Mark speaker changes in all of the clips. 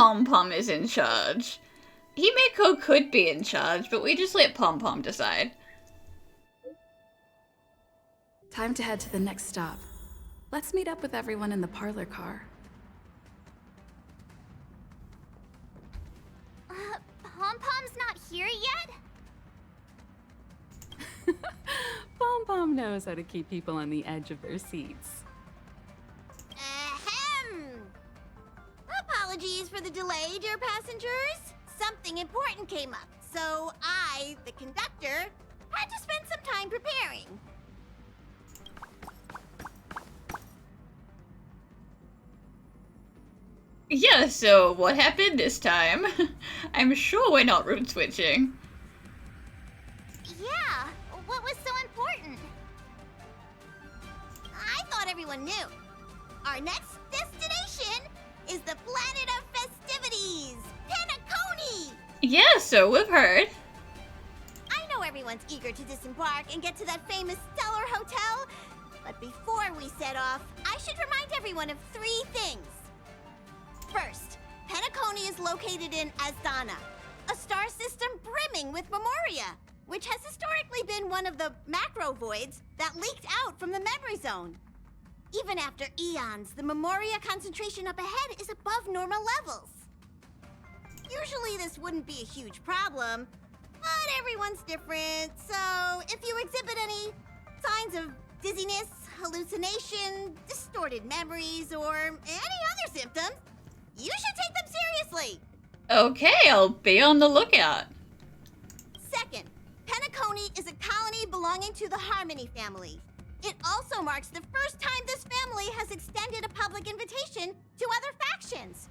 Speaker 1: Pom Pom is in charge. Himeko could be in charge, but we just let Pom Pom decide.
Speaker 2: Time to head to the next stop. Let's meet up with everyone in the parlor car.
Speaker 3: Pom Pom's not here yet?
Speaker 2: Pom Pom knows how to keep people on the edge of their seats.
Speaker 3: Ahem! Apologies for the delay, dear passengers. Something important came up, so I, the conductor, had to spend some time preparing.
Speaker 1: Yeah, so what happened this time? I'm sure we're not route switching.
Speaker 3: Yeah, what was so important? I thought everyone knew. Our next destination is the planet of festivities, Penacony!
Speaker 1: Yeah, so we've heard.
Speaker 3: I know everyone's eager to disembark and get to that famous Stellar Hotel, but before we set off, I should remind everyone of 3 things. First, Penacony is located in Asdana, a star system brimming with Memoria, which has historically been one of the macro voids that leaked out from the memory zone. Even after eons, the Memoria concentration up ahead is above normal levels. Usually this wouldn't be a huge problem, but everyone's different, so if you exhibit any signs of dizziness, hallucination, distorted memories, or any other symptoms, you should take them seriously.
Speaker 1: Okay, I'll be on the lookout.
Speaker 3: Second, Penacony is a colony belonging to the Harmony family. It also marks the first time this family has extended a public invitation to other factions.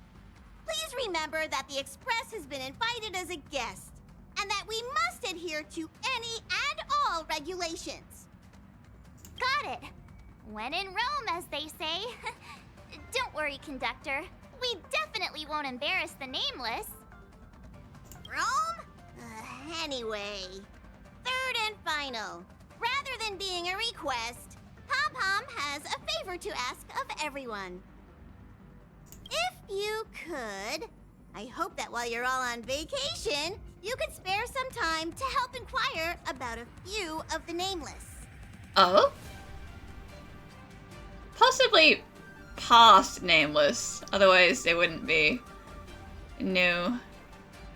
Speaker 3: Please remember that the Express has been invited as a guest, and that we must adhere to any and all regulations.
Speaker 4: Got it. When in Rome, as they say. Don't worry, conductor. We definitely won't embarrass the nameless.
Speaker 3: Rome? Anyway, third and final. Rather than being a request, Pom Pom has a favor to ask of everyone. If you could, I hope that while you're all on vacation, you could spare some time to help inquire about a few of the nameless.
Speaker 1: Oh? Possibly past nameless, otherwise they wouldn't be new.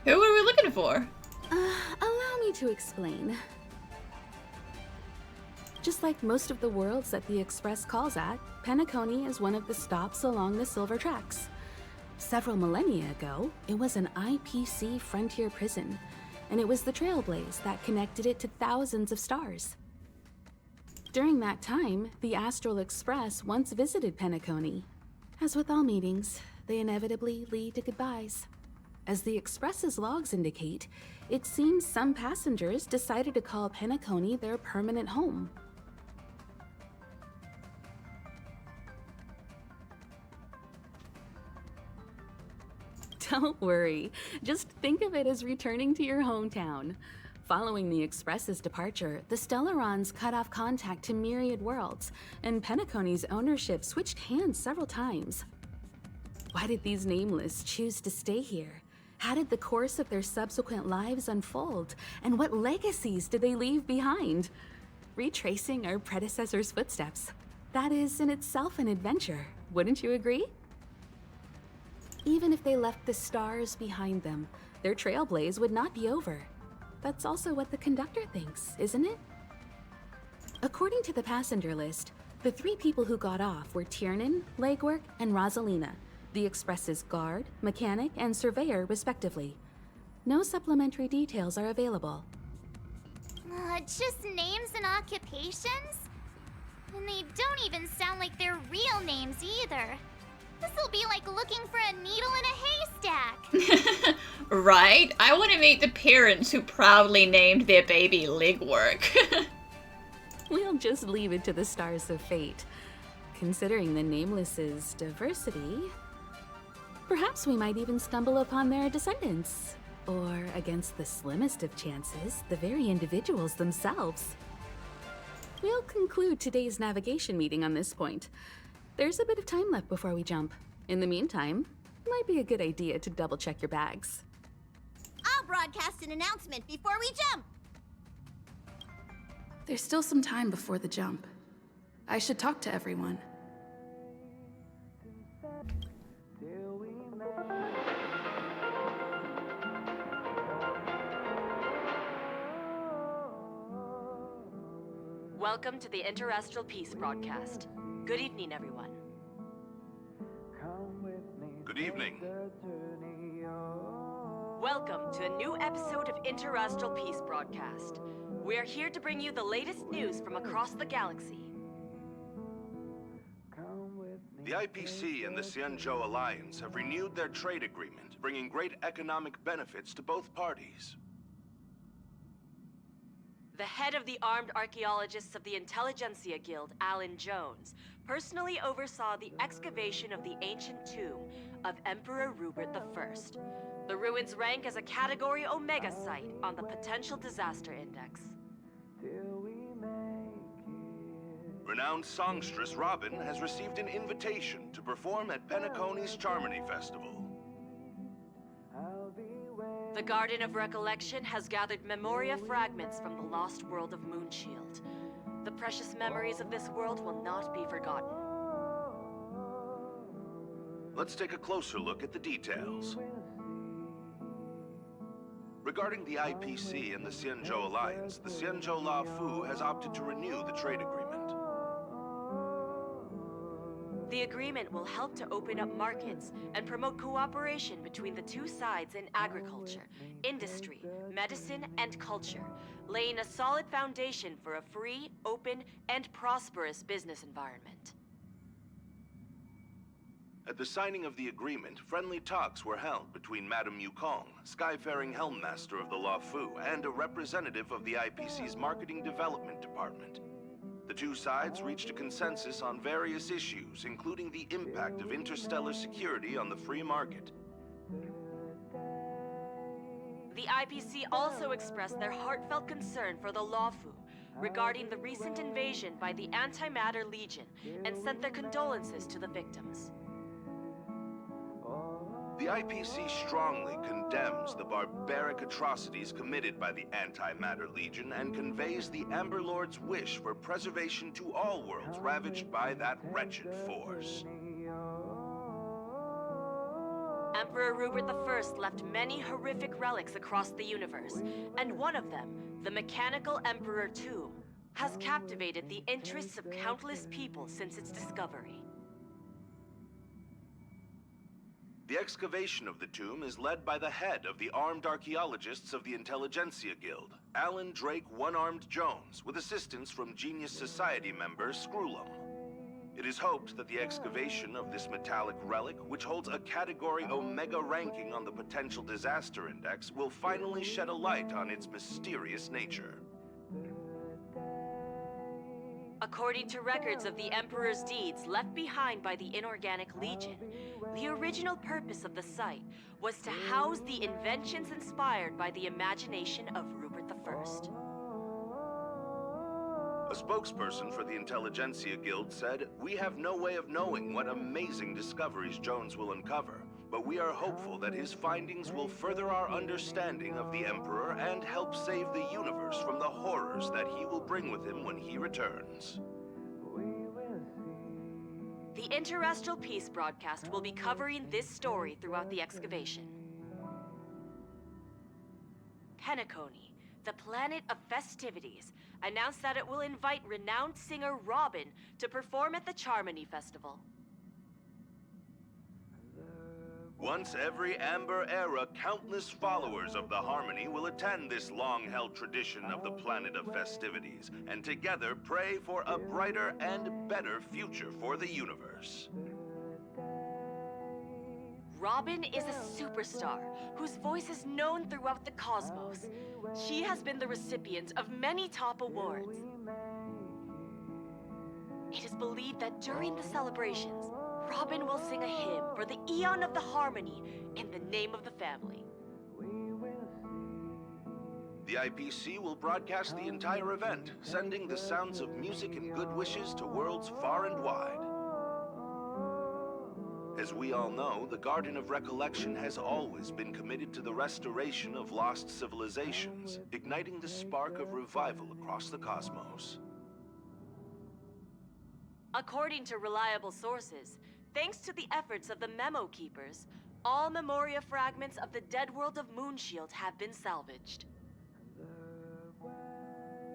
Speaker 1: Who were we looking for?
Speaker 2: Allow me to explain. Just like most of the worlds that the Express calls at, Penacony is one of the stops along the Silver Tracks. Several millennia ago, it was an IPC frontier prison, and it was the trailblaze that connected it to thousands of stars. During that time, the Astral Express once visited Penacony. As with all meetings, they inevitably lead to goodbyes. As the Express's logs indicate, it seems some passengers decided to call Penacony their permanent home. Don't worry, just think of it as returning to your hometown. Following the Express's departure, the Stellarons cut off contact to myriad worlds, and Penacony's ownership switched hands several times. Why did these nameless choose to stay here? How did the course of their subsequent lives unfold? And what legacies did they leave behind? Retracing our predecessors' footsteps. That is in itself an adventure, wouldn't you agree? Even if they left the stars behind them, their trailblaze would not be over. That's also what the conductor thinks, isn't it? According to the passenger list, the 3 people who got off were Tiernan, Legwork, and Rosalina, the Express's guard, mechanic, and surveyor respectively. No supplementary details are available.
Speaker 4: Just names and occupations? And they don't even sound like their real names either. This'll be like looking for a needle in a haystack.
Speaker 1: Right? I want to meet the parents who proudly named their baby Legwork.
Speaker 2: We'll just leave it to the stars of fate. Considering the Nameless's diversity, perhaps we might even stumble upon their descendants. Or, against the slimmest of chances, the very individuals themselves. We'll conclude today's navigation meeting on this point. There's a bit of time left before we jump. In the meantime, Might be a good idea to double check your bags.
Speaker 3: I'll broadcast an announcement before we jump.
Speaker 2: There's still some time before the jump. I should talk to everyone.
Speaker 5: Welcome to the Interastral Peace broadcast. Good evening, everyone.
Speaker 6: Good evening.
Speaker 5: Welcome to a new episode of Interastral Peace broadcast. We are here to bring you the latest news from across the galaxy.
Speaker 6: The IPC and the Xianzhou Alliance have renewed their trade agreement, bringing great economic benefits to both parties.
Speaker 5: The head of the Armed Archaeologists of the Intelligentsia Guild, Alan Jones, personally oversaw the excavation of the ancient tomb of Emperor Rupert I. The ruins rank as a Category Omega site on the Potential Disaster Index.
Speaker 6: Renowned songstress Robin has received an invitation to perform at Penacony's Charmony Festival.
Speaker 5: The Garden of Recollection has gathered Memoria fragments from the lost world of Moonshield. The precious memories of this world will not be forgotten.
Speaker 6: Let's take a closer look at the details. Regarding the IPC and the Xianzhou Alliance, the Xianzhou La Fu has opted to renew the trade agreement.
Speaker 5: The agreement will help to open up markets and promote cooperation between the two sides in agriculture, industry, medicine, and culture, laying a solid foundation for a free, open, and prosperous business environment.
Speaker 6: At the signing of the agreement, friendly talks were held between Madame Yukong, Skyfaring Helmmaster of the La Fu, and a representative of the IPC's Marketing Development Department. The two sides reached a consensus on various issues, including the impact of interstellar security on the free market.
Speaker 5: The IPC also expressed their heartfelt concern for the Lawfu regarding the recent invasion by the Antimatter Legion and sent their condolences to the victims.
Speaker 6: The IPC strongly condemns the barbaric atrocities committed by the Antimatter Legion and conveys the Amber Lord's wish for preservation to all worlds ravaged by that wretched force.
Speaker 5: Emperor Rupert I left many horrific relics across the universe, and one of them, the Mechanical Emperor Tomb, has captivated the interests of countless people since its discovery.
Speaker 6: The excavation of the tomb is led by the head of the Armed Archaeologists of the Intelligentsia Guild, Alan Drake One-Armed Jones, with assistance from Genius Society member Screwlum. It is hoped that the excavation of this metallic relic, which holds a Category Omega ranking on the Potential Disaster Index, will finally shed a light on its mysterious nature.
Speaker 5: According to records of the Emperor's deeds left behind by the Inorganic Legion, the original purpose of the site was to house the inventions inspired by the imagination of Rupert I.
Speaker 6: A spokesperson for the Intelligentsia Guild said, "We have no way of knowing what amazing discoveries Jones will uncover, but we are hopeful that his findings will further our understanding of the Emperor and help save the universe from the horrors that he will bring with him when he returns."
Speaker 5: The Interastral Peace broadcast will be covering this story throughout the excavation. Penacony, the planet of festivities, announced that it will invite renowned singer Robin to perform at the Charmony Festival.
Speaker 6: Once every Amber Era, countless followers of the Harmony will attend this long-held tradition of the planet of festivities, and together pray for a brighter and better future for the universe.
Speaker 5: Robin is a superstar whose voice is known throughout the cosmos. She has been the recipient of many top awards. It is believed that during the celebrations, Robin will sing a hymn for the Eon of the Harmony in the name of the family.
Speaker 6: The IPC will broadcast the entire event, sending the sounds of music and good wishes to worlds far and wide. As we all know, the Garden of Recollection has always been committed to the restoration of lost civilizations, igniting the spark of revival across the cosmos.
Speaker 5: According to reliable sources, thanks to the efforts of the Memo Keepers, all Memoria fragments of the dead world of Moonshield have been salvaged.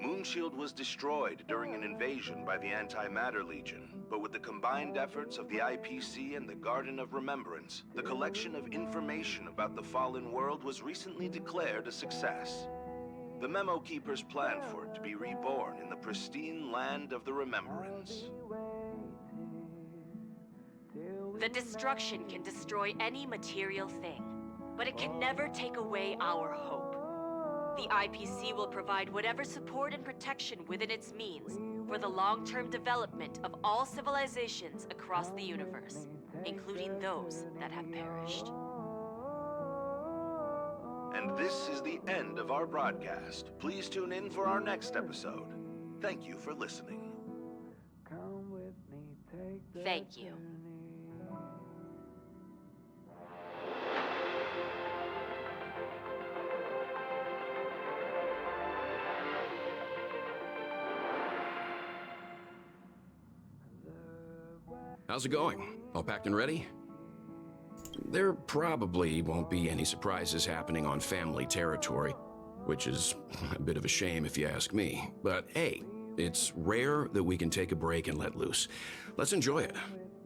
Speaker 6: Moonshield was destroyed during an invasion by the Antimatter Legion, but with the combined efforts of the IPC and the Garden of Remembrance, the collection of information about the fallen world was recently declared a success. The Memo Keepers planned for it to be reborn in the pristine land of the Remembrance.
Speaker 5: The destruction can destroy any material thing, but it can never take away our hope. The IPC will provide whatever support and protection within its means for the long-term development of all civilizations across the universe, including those that have perished.
Speaker 6: And this is the end of our broadcast. Please tune in for our next episode. Thank you for listening.
Speaker 5: Thank you.
Speaker 7: How's it going? All packed and ready? There probably won't be any surprises happening on family territory, which is a bit of a shame if you ask me. But hey, it's rare that we can take a break and let loose. Let's enjoy it.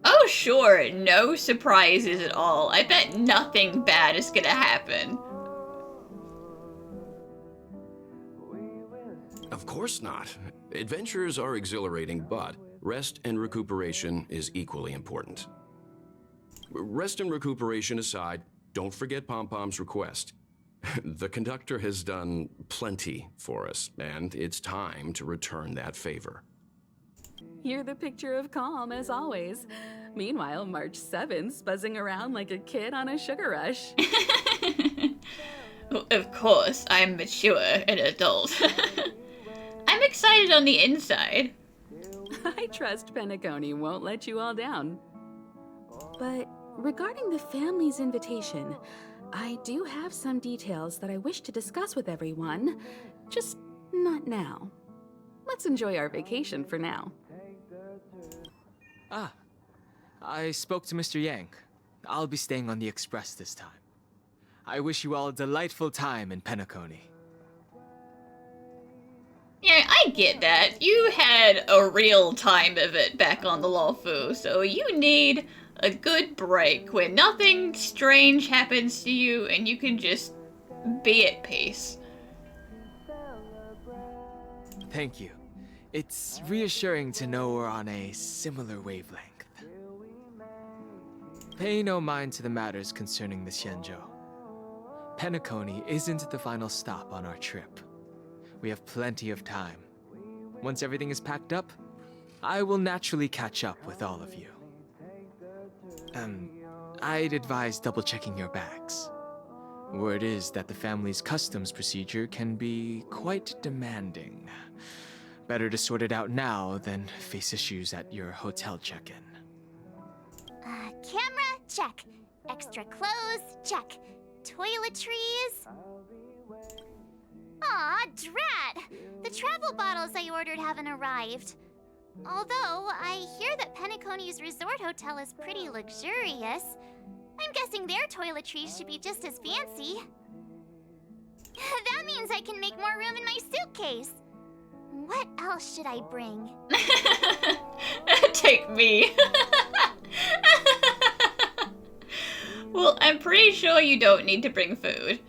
Speaker 1: Oh, sure. No surprises at all. I bet nothing bad is gonna happen.
Speaker 7: Of course not. Adventures are exhilarating, but rest and recuperation is equally important. Rest and recuperation aside, don't forget Pom-Pom's request. The conductor has done plenty for us, and it's time to return that favor.
Speaker 2: You're the picture of calm, as always. Meanwhile, March 7th's buzzing around like a kid on a sugar rush.
Speaker 1: Of course, I'm mature and adult. I'm excited on the inside.
Speaker 2: I trust Penacony won't let you all down. But regarding the family's invitation, I do have some details that I wish to discuss with everyone, just not now. Let's enjoy our vacation for now.
Speaker 8: Ah, I spoke to Mr. Yang. I'll be staying on the Express this time. I wish you all a delightful time in Penacony.
Speaker 1: Yeah, I get that. You had a real time of it back on the Lawfu, so you need a good break where nothing strange happens to you and you can just be at peace.
Speaker 8: Thank you. It's reassuring to know we're on a similar wavelength. Pay no mind to the matters concerning the Xianzhou. Penacony isn't the final stop on our trip. We have plenty of time. Once everything is packed up, I will naturally catch up with all of you. I'd advise double-checking your bags. Word is that the family's customs procedure can be quite demanding. Better to sort it out now than face issues at your hotel check-in.
Speaker 4: Camera, check. Extra clothes, check. Toiletries. Aw, drat! The travel bottles I ordered haven't arrived. Although, I hear that Penacony's resort hotel is pretty luxurious. I'm guessing their toiletries should be just as fancy. That means I can make more room in my suitcase. What else should I bring?
Speaker 1: Take me. Well, I'm pretty sure you don't need to bring food.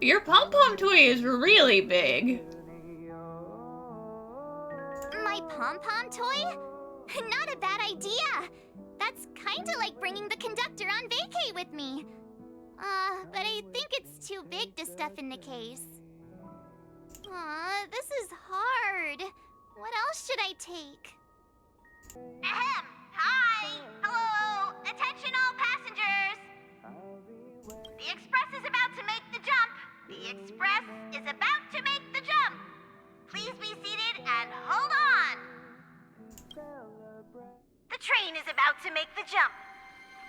Speaker 1: Your pom-pom toy is really big.
Speaker 4: My pom-pom toy? Not a bad idea. That's kinda like bringing the conductor on vacay with me. But I think it's too big to stuff in the case. This is hard. What else should I take? Ahem! Hi! Hello! Attention all passengers! The Express is about to make the jump! The Express is about to make the jump! Please be seated and hold on! The train is about to make the jump!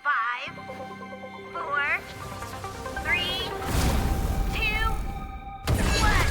Speaker 3: 5, 4, 3, 2, 1.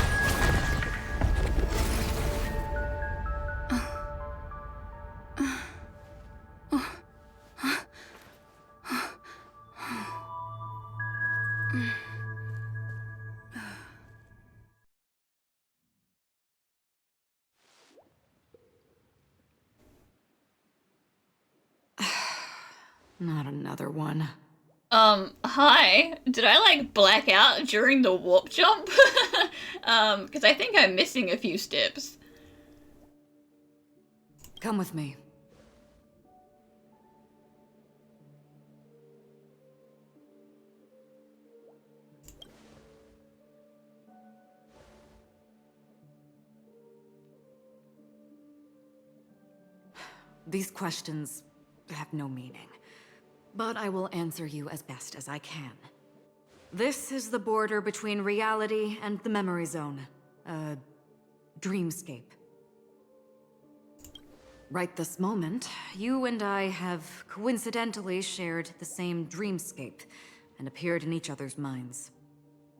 Speaker 9: Not another one.
Speaker 1: Hi. Did I, like, black out during the warp jump? Because I think I'm missing a few steps.
Speaker 9: Come with me. These questions have no meaning, but I will answer you as best as I can. This is the border between reality and the memory zone. A dreamscape. Right this moment, you and I have coincidentally shared the same dreamscape and appeared in each other's minds.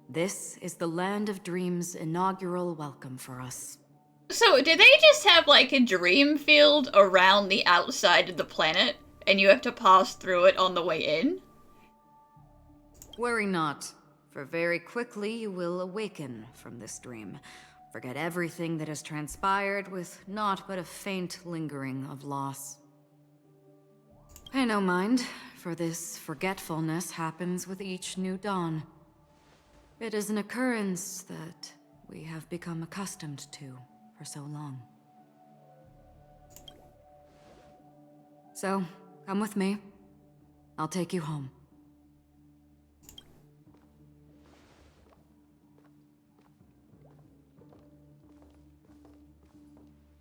Speaker 9: This is the Land of Dreams' inaugural welcome for us.
Speaker 1: So, do they just have, like, a dream field around the outside of the planet, and you have to pass through it on the way in?
Speaker 9: Worry not, for very quickly you will awaken from this dream. Forget everything that has transpired with naught but a faint lingering of loss. Pay no mind, for this forgetfulness happens with each new dawn. It is an occurrence that we have become accustomed to for so long. So, come with me. I'll take you home.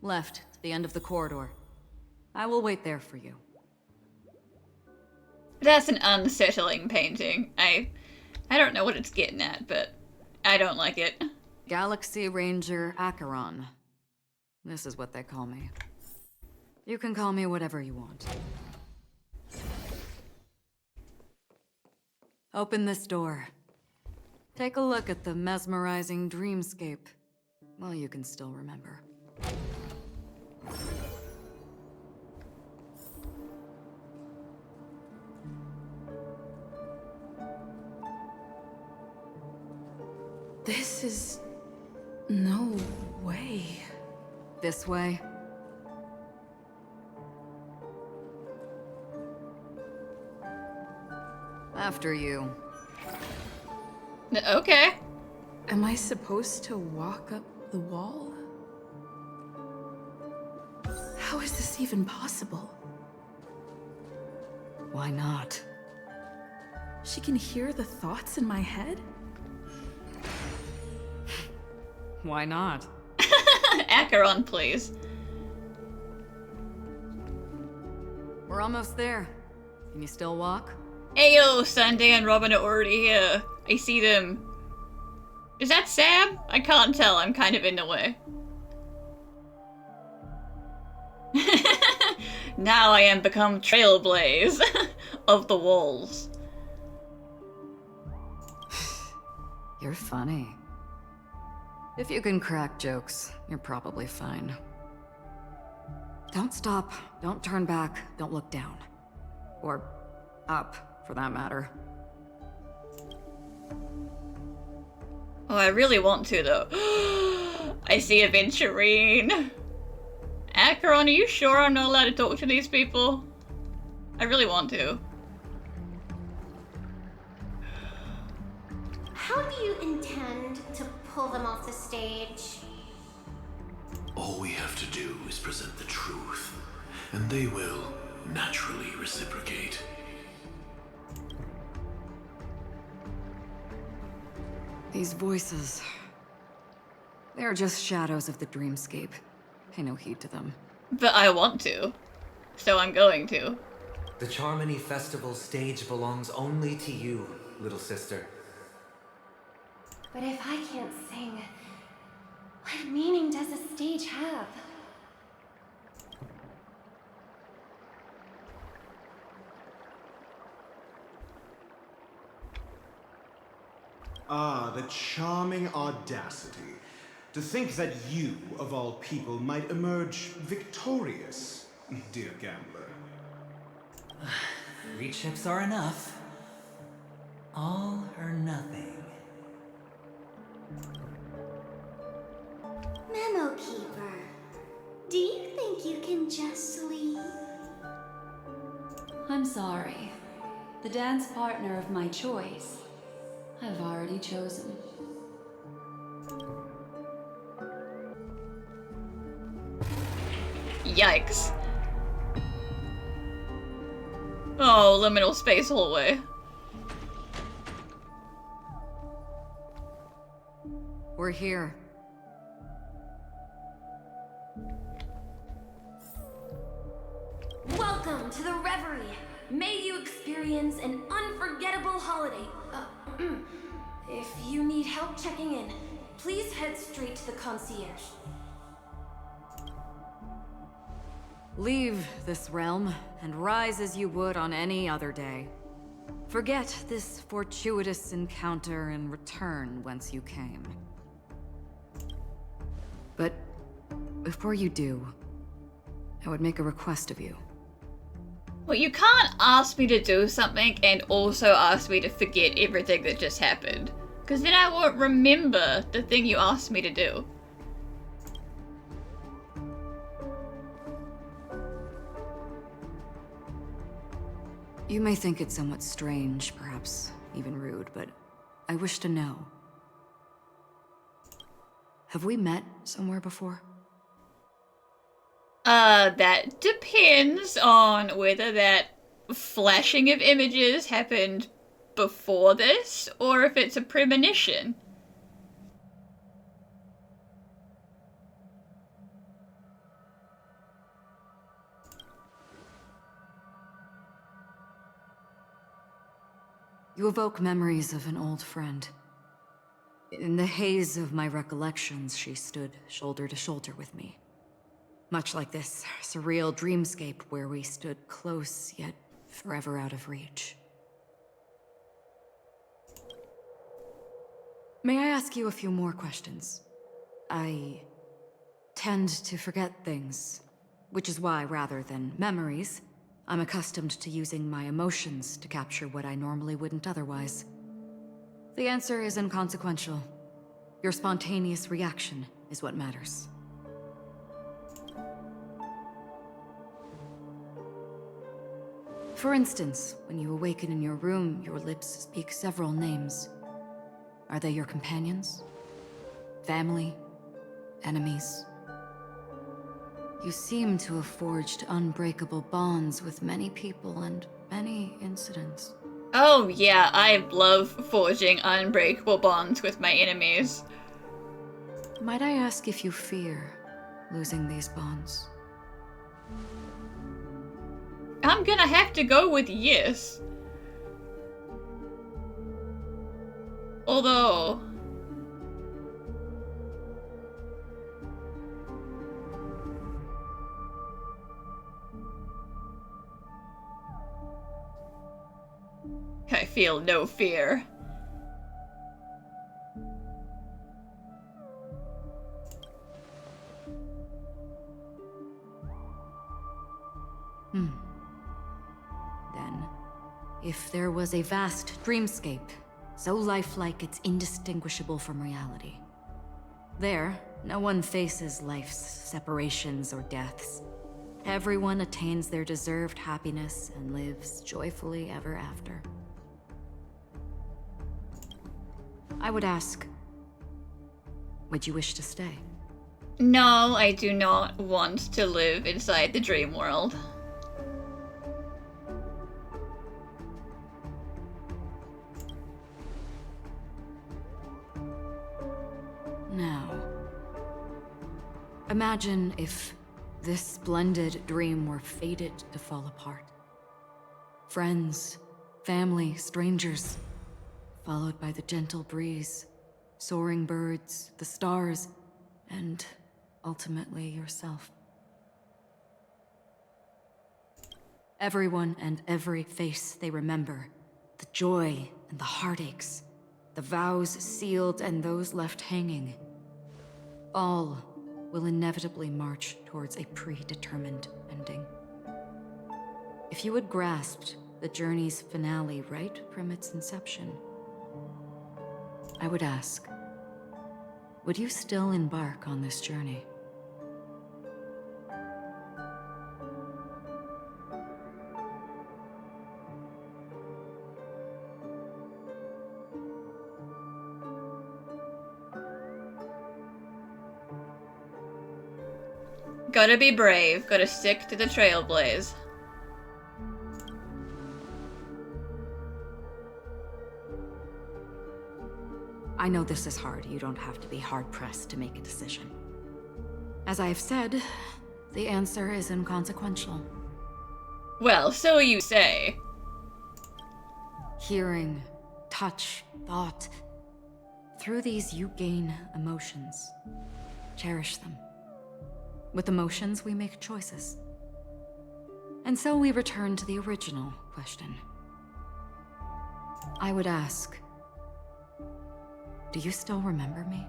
Speaker 9: Left, to the end of the corridor. I will wait there for you.
Speaker 1: That's an unsettling painting. I don't know what it's getting at, but I don't like it.
Speaker 9: Galaxy Ranger Acheron. This is what they call me. You can call me whatever you want. Open this door. Take a look at the mesmerizing dreamscape while you can still remember.
Speaker 2: This is... no way.
Speaker 9: This way. After you.
Speaker 1: Okay.
Speaker 2: Am I supposed to walk up the wall? How is this even possible?
Speaker 9: Why not?
Speaker 2: She can hear the thoughts in my head?
Speaker 9: Why not?
Speaker 1: Acheron, please.
Speaker 9: We're almost there. Can you still walk?
Speaker 1: Ayo, Sunday and Robin are already here. I see them. Is that Sam? I can't tell. I'm kind of in the way. Now I am become Trailblaze of the walls.
Speaker 9: You're funny. If you can crack jokes, you're probably fine. Don't stop, don't turn back, don't look down. Or up, for that matter.
Speaker 1: Oh, I really want to, though. I see a Venturine. Acheron, are you sure I'm not allowed to talk to these people? I really want to.
Speaker 3: How do you intend to pull them off the stage?
Speaker 10: All we have to do is present the truth, and they will naturally reciprocate.
Speaker 9: These voices... they're just shadows of the dreamscape. Pay no heed to them.
Speaker 1: But I want to. So I'm going to.
Speaker 11: The Charmony Festival stage belongs only to you, little sister.
Speaker 3: But if I can't sing, what meaning does a stage have?
Speaker 12: Ah, the charming audacity. To think that you, of all people, might emerge victorious, dear gambler.
Speaker 11: 3 chips are enough. All or nothing.
Speaker 3: Memo Keeper, do you think you can just leave?
Speaker 13: I'm sorry. The dance partner of my choice, I've already chosen.
Speaker 1: Yikes. Oh, liminal space hallway.
Speaker 9: We're here.
Speaker 14: Welcome to the Reverie. May you experience an unforgettable holiday. If you need help checking in, please head straight to the concierge.
Speaker 9: Leave this realm and rise as you would on any other day. Forget this fortuitous encounter and return whence you came. But before you do, I would make a request of you.
Speaker 1: Well, you can't ask me to do something and also ask me to forget everything that just happened. Because then I won't remember the thing you asked me to do.
Speaker 9: You may think it somewhat strange, perhaps even rude, but I wish to know. Have we met somewhere before?
Speaker 1: That depends on whether that flashing of images happened before this, or if it's a premonition.
Speaker 9: You evoke memories of an old friend. In the haze of my recollections, she stood shoulder to shoulder with me. Much like this surreal dreamscape where we stood close, yet forever out of reach. May I ask you a few more questions? I tend to forget things, which is why, rather than memories, I'm accustomed to using my emotions to capture what I normally wouldn't otherwise. The answer is inconsequential. Your spontaneous reaction is what matters. For instance, when you awaken in your room, your lips speak several names. Are they your companions? Family? Enemies? You seem to have forged unbreakable bonds with many people and many incidents.
Speaker 1: Oh yeah, I love forging unbreakable bonds with my enemies.
Speaker 9: Might I ask if you fear losing these bonds?
Speaker 1: I'm gonna have to go with yes. Although... I feel no fear.
Speaker 9: Then, if there was a vast dreamscape, so lifelike it's indistinguishable from reality. There, no one faces life's separations or deaths. Everyone attains their deserved happiness and lives joyfully ever after. I would ask, would you wish to stay?
Speaker 1: No, I do not want to live inside the dream world.
Speaker 9: Now, imagine if this splendid dream were fated to fall apart. Friends, family, strangers, followed by the gentle breeze, soaring birds, the stars, and ultimately yourself. Everyone and every face they remember, the joy and the heartaches, the vows sealed and those left hanging, all will inevitably march towards a predetermined ending. If you had grasped the journey's finale right from its inception, I would ask, would you still embark on this journey?
Speaker 1: Gotta be brave, gotta stick to the trailblaze.
Speaker 9: I know this is hard. You don't have to be hard-pressed to make a decision. As I have said, the answer is inconsequential.
Speaker 1: Well, so you say.
Speaker 9: Hearing, touch, thought. Through these you gain emotions. Cherish them. With emotions, we make choices. And so we return to the original question. I would ask, do you still remember me?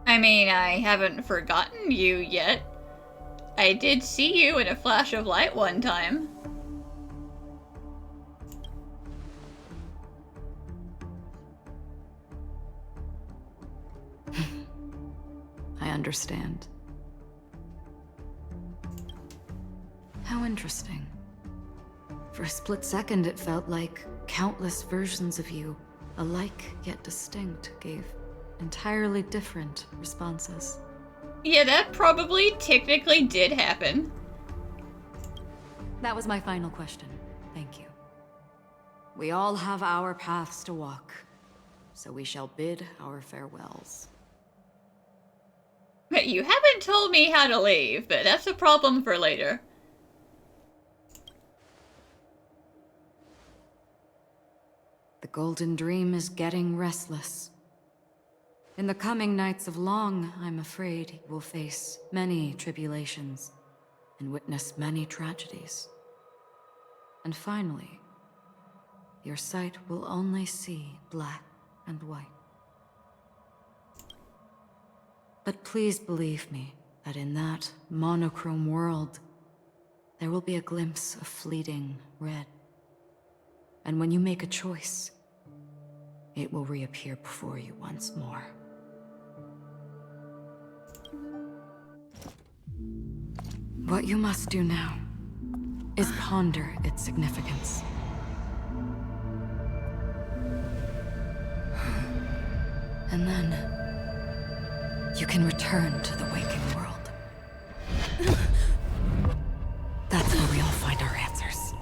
Speaker 1: I mean, I haven't forgotten you yet. I did see you in a flash of light one time.
Speaker 9: I understand. How interesting. For a split second, it felt like countless versions of you, alike yet distinct, gave entirely different responses.
Speaker 1: Yeah, that probably technically did happen.
Speaker 9: That was my final question. Thank you. We all have our paths to walk, so we shall bid our farewells.
Speaker 1: But you haven't told me how to leave, but that's a problem for later.
Speaker 9: The Golden Dream is getting restless. In the coming nights of Long, I'm afraid you will face many tribulations and witness many tragedies. And finally, your sight will only see black and white. But please believe me that in that monochrome world, there will be a glimpse of fleeting red. And when you make a choice, it will reappear before you once more. What you must do now is ponder its significance. And then you can return to the waking world. That's where we all find our answers.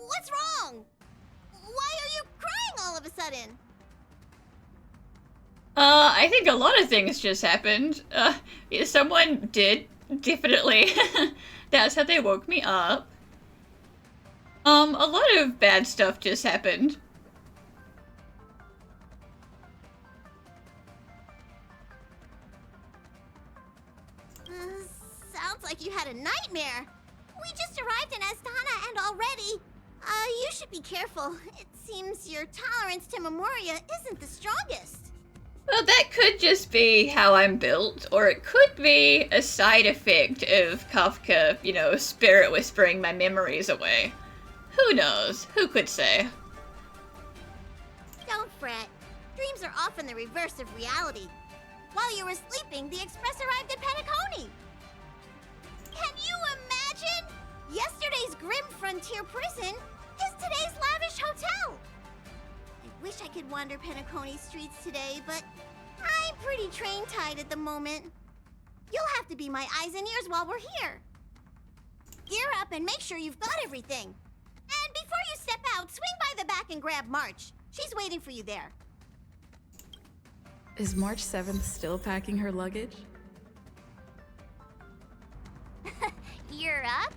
Speaker 3: What's wrong? Why are you crying all of a sudden?
Speaker 1: I think a lot of things just happened. Someone did, definitely. That's how they woke me up. A lot of bad stuff just happened.
Speaker 3: Sounds like you had a nightmare. We just arrived in Astana and already... you should be careful. It seems your tolerance to Memoria isn't the strongest.
Speaker 1: Well, that could just be how I'm built, or it could be a side effect of Kafka, you know, spirit whispering my memories away. Who knows? Who could say?
Speaker 3: Don't fret. Dreams are often the reverse of reality. While you were sleeping, the express arrived at Penacony. Can you imagine? Yesterday's grim frontier prison is today's lavish hotel. I wish I could wander Penacony streets today, but I'm pretty train-tied at the moment. You'll have to be my eyes and ears while we're here. Gear up and make sure you've got everything. And before you step out, swing by the back and grab March. She's waiting for you there.
Speaker 2: Is March 7th still packing her luggage?
Speaker 4: You're up?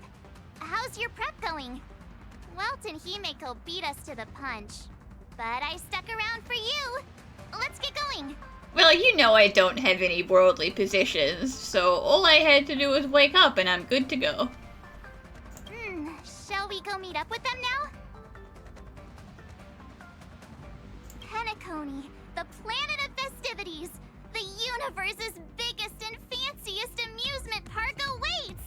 Speaker 4: How's your prep going? Welt and Himeko beat us to the punch. But I stuck around for you. Let's get going.
Speaker 1: Well, you know I don't have any worldly possessions, so all I had to do was wake up and I'm good to go.
Speaker 4: Shall we go meet up with them now? Penacony, the planet of festivities. The universe's biggest and fanciest amusement park awaits!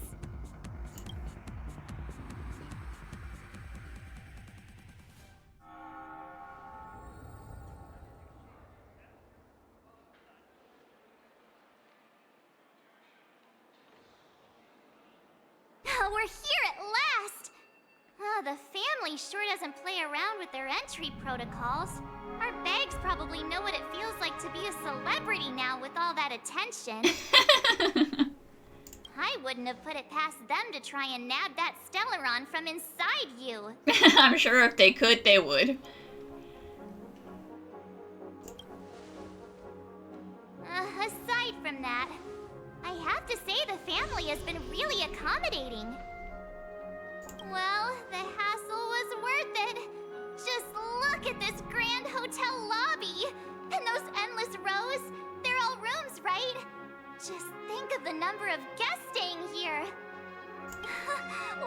Speaker 4: We're here at last! The family sure doesn't play around with their entry protocols. Our bags probably know what it feels like to be a celebrity now with all that attention. I wouldn't have put it past them to try and nab that Stellaron from inside you.
Speaker 1: I'm sure if they could, they would.
Speaker 4: Aside from that, I have to say the family has been really accommodating. Well, the hassle was worth it. Just look at this grand hotel lobby! And those endless rows, they're all rooms, right? Just think of the number of guests staying here.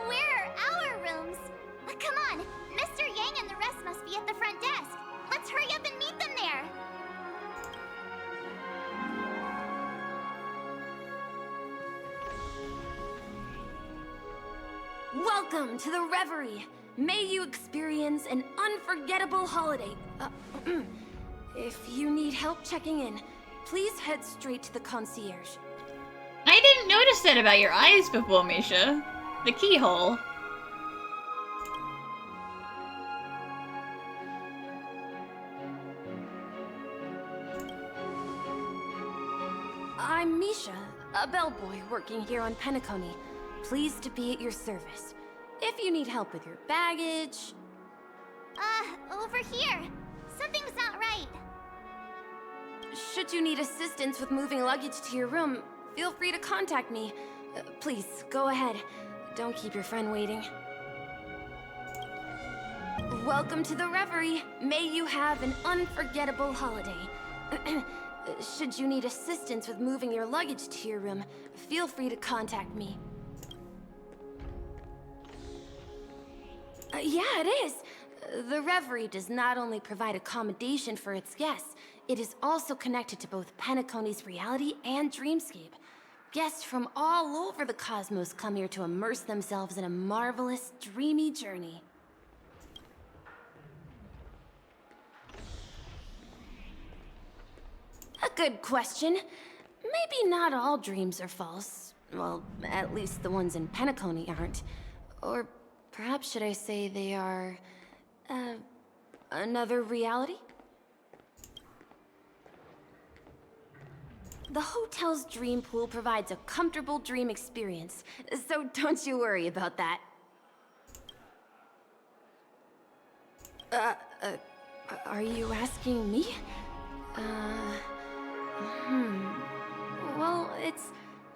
Speaker 4: Where are our rooms? Come on, Mr. Yang and the rest must be at the front desk. Let's hurry up and meet them there.
Speaker 14: Welcome to the Reverie. May you experience an unforgettable holiday. If you need help checking in, please head straight to the concierge.
Speaker 1: I didn't notice that about your eyes before, Misha. The keyhole.
Speaker 14: I'm Misha, a bellboy working here on Penacony. Pleased to be at your service. If you need help with your baggage...
Speaker 4: Over here. Something's not right.
Speaker 14: Should you need assistance with moving luggage to your room, feel free to contact me. Please, go ahead. Don't keep your friend waiting. Welcome to the Reverie. May you have an unforgettable holiday. Should you need assistance with moving your luggage to your room, feel free to contact me. Yeah, it is. The Reverie does not only provide accommodation for its guests, it is also connected to both Penacony's reality and dreamscape. Guests from all over the cosmos come here to immerse themselves in a marvelous, dreamy journey. A good question. Maybe not all dreams are false. Well, at least the ones in Penacony aren't. Or perhaps should I say they are... another reality? The hotel's dream pool provides a comfortable dream experience, so don't you worry about that. Are you asking me? Well, it's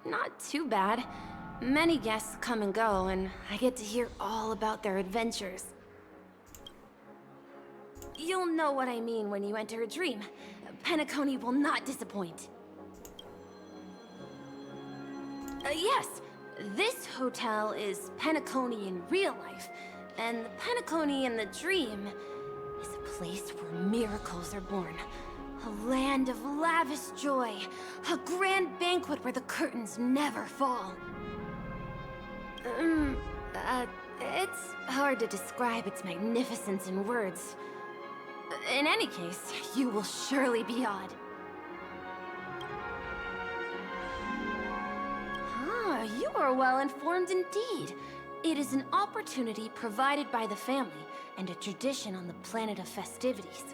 Speaker 14: not too bad. Many guests come and go, and I get to hear all about their adventures. You'll know what I mean when you enter a dream. Penacony will not disappoint. Yes, this hotel is Penacony in real life, and the Penacony in the dream is a place where miracles are born. A land of lavish joy, a grand banquet where the curtains never fall. It's hard to describe its magnificence in words. In any case, you will surely be awed. You are well informed indeed. It is an opportunity provided by the family and a tradition on the planet of festivities.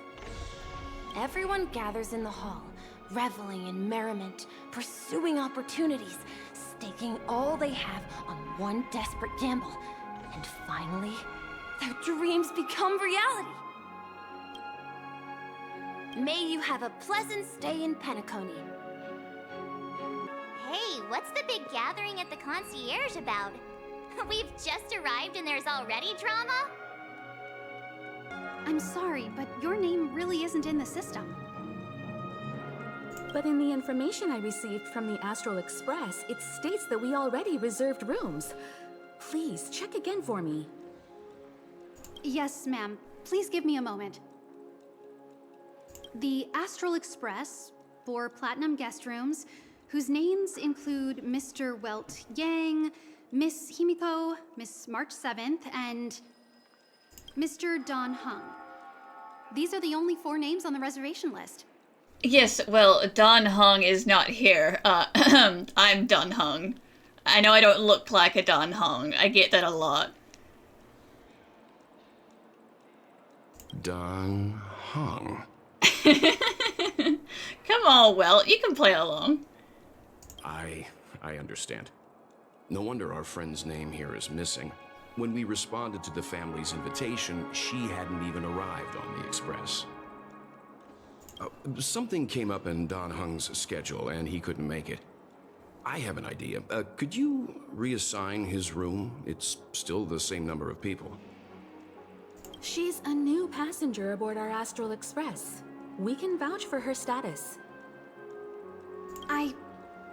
Speaker 14: Everyone gathers in the hall, reveling in merriment, pursuing opportunities, staking all they have on one desperate gamble. And finally, their dreams become reality. May you have a pleasant stay in Penacony.
Speaker 4: Hey, what's the big gathering at the concierge about? We've just arrived and there's already drama?
Speaker 15: I'm sorry, but your name really isn't in the system.
Speaker 2: But in the information I received from the Astral Express, it states that we already reserved rooms. Please, check again for me.
Speaker 15: Yes, ma'am. Please give me a moment. The Astral Express, 4 platinum guest rooms, whose names include Mr. Welt Yang, Miss Himiko, Miss March 7th, and Mr. Don Hung. These are the only 4 names on the reservation list.
Speaker 1: Yes, well, Don Hung is not here. I'm Don Hung. I know I don't look like a Don Hung. I get that a lot.
Speaker 7: Don Hung.
Speaker 1: Come on, Welt, you can play along.
Speaker 7: I understand. No wonder our friend's name here is missing. When we responded to the family's invitation, she hadn't even arrived on the express. Something came up in Don Hung's schedule, and he couldn't make it. I have an idea. Could you reassign his room? It's still the same number of people.
Speaker 2: She's a new passenger aboard our Astral Express. We can vouch for her status.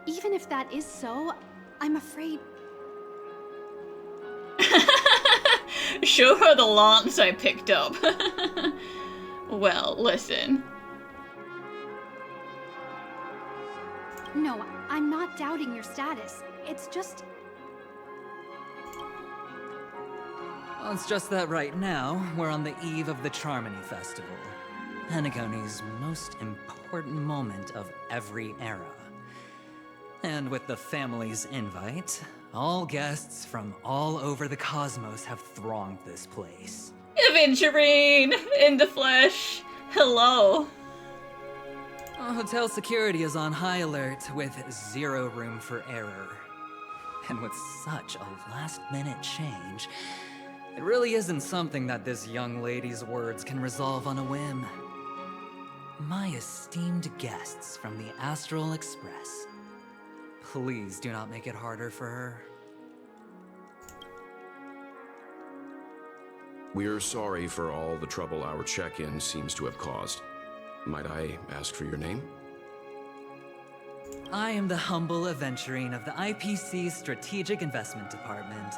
Speaker 15: Even if that is so, I'm afraid...
Speaker 1: Show her the lance I picked up. Well, listen.
Speaker 15: No, I'm not doubting your status. It's just...
Speaker 16: Well, it's just that right now, we're on the eve of the Charmony Festival. Penacony's most important moment of every era. And with the family's invite, all guests from all over the cosmos have thronged this place.
Speaker 1: Aventurine! In the flesh! Hello!
Speaker 16: Hotel security is on high alert with 0 room for error. And with such a last-minute change, it really isn't something that this young lady's words can resolve on a whim. My esteemed guests from the Astral Express, please do not make it harder for her.
Speaker 7: We're sorry for all the trouble our check-in seems to have caused. Might I ask for your name?
Speaker 16: I am the humble aventurine of the IPC's Strategic Investment Department,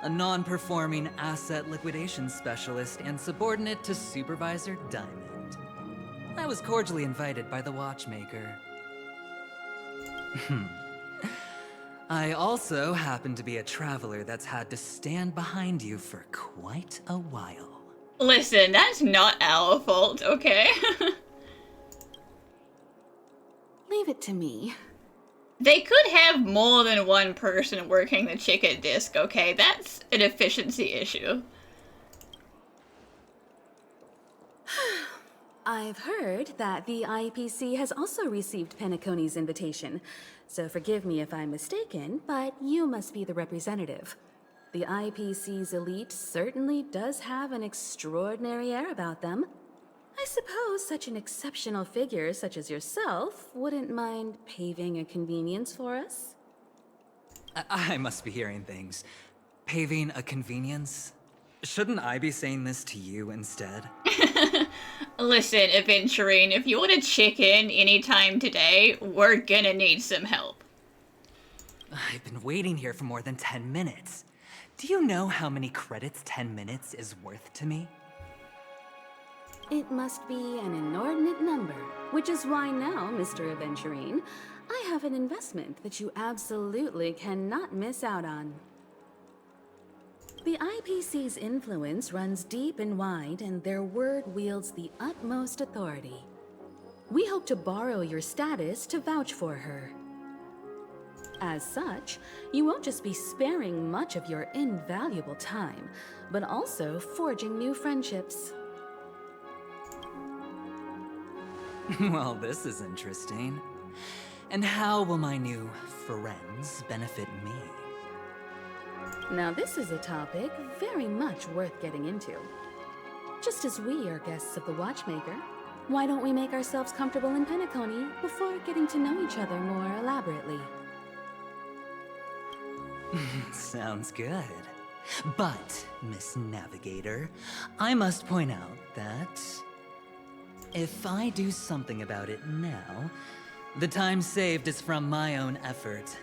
Speaker 16: a non-performing asset liquidation specialist and subordinate to Supervisor Diamond. I was cordially invited by the watchmaker. I also happen to be a traveler that's had to stand behind you for quite a while.
Speaker 1: Listen, that's not our fault, okay?
Speaker 2: Leave it to me.
Speaker 1: They could have more than one person working the chicken disc, okay? That's an efficiency issue.
Speaker 2: I've heard that the IPC has also received Penacony's invitation, so forgive me if I'm mistaken, but you must be the representative. The IPC's elite certainly does have an extraordinary air about them. I suppose such an exceptional figure such as yourself wouldn't mind paving a convenience for us?
Speaker 16: I must be hearing things. Paving a convenience? Shouldn't I be saying this to you instead?
Speaker 1: Listen, Aventurine, if you want to check in anytime today, we're gonna need some help.
Speaker 16: I've been waiting here for more than 10 minutes. Do you know how many credits 10 minutes is worth to me?
Speaker 2: It must be an inordinate number, which is why now, Mr. Aventurine, I have an investment that you absolutely cannot miss out on. The IPC's influence runs deep and wide, and their word wields the utmost authority. We hope to borrow your status to vouch for her. As such, you won't just be sparing much of your invaluable time, but also forging new friendships.
Speaker 16: Well, this is interesting. And how will my new friends benefit me?
Speaker 2: Now this is a topic very much worth getting into. Just as we are guests of the Watchmaker, why don't we make ourselves comfortable in Penacony before getting to know each other more elaborately?
Speaker 16: Sounds good. But, Miss Navigator, I must point out that if I do something about it now, the time saved is from my own effort,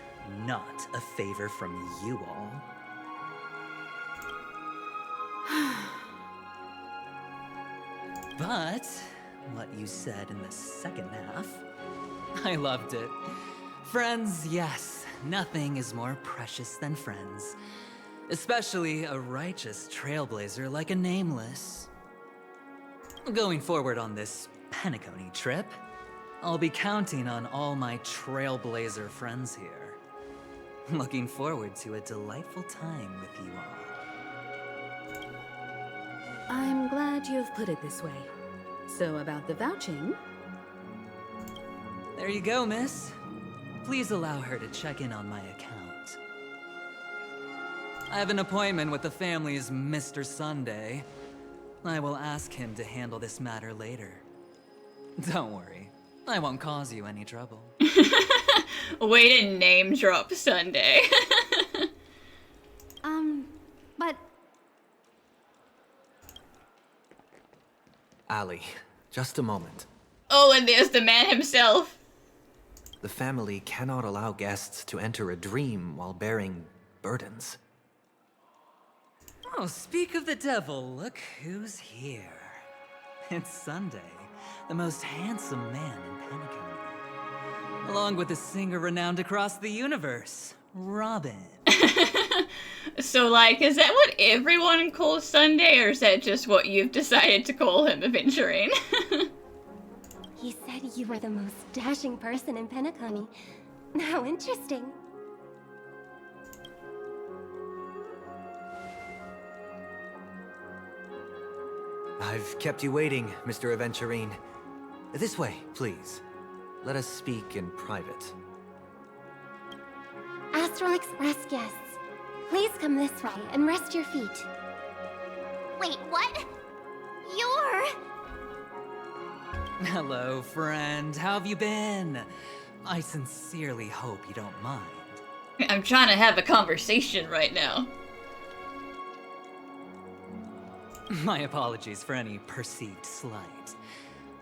Speaker 16: not a favor from you all. But what you said in the second half, I loved it. Friends, yes, nothing is more precious than friends. Especially a righteous trailblazer like a Nameless. Going forward on this Penacony trip, I'll be counting on all my trailblazer friends here. Looking forward to a delightful time with you all.
Speaker 2: I'm glad you have put it this way. So about the vouching...
Speaker 16: There you go, miss. Please allow her to check in on my account. I have an appointment with the family's Mr. Sunday. I will ask him to handle this matter later. Don't worry, I won't cause you any trouble.
Speaker 1: Way to name drop Sunday.
Speaker 15: But...
Speaker 11: Ali, just a moment.
Speaker 1: Oh, and there's the man himself.
Speaker 11: The family cannot allow guests to enter a dream while bearing burdens.
Speaker 16: Oh, speak of the devil, look who's here. It's Sunday, the most handsome man in Penacony. Along with a singer renowned across the universe, Robin.
Speaker 1: So, like, is that what everyone calls Sunday, or is that just what you've decided to call him, Aventurine?
Speaker 14: He said you were the most dashing person in Penacony. How interesting.
Speaker 11: I've kept you waiting, Mr. Aventurine. This way, please. Let us speak in private.
Speaker 14: Astral Express guests, please come this way and rest your feet.
Speaker 4: Wait, what? You're...
Speaker 16: Hello, friend. How have you been? I sincerely hope you don't mind.
Speaker 1: I'm trying to have a conversation right now.
Speaker 16: My apologies for any perceived slight.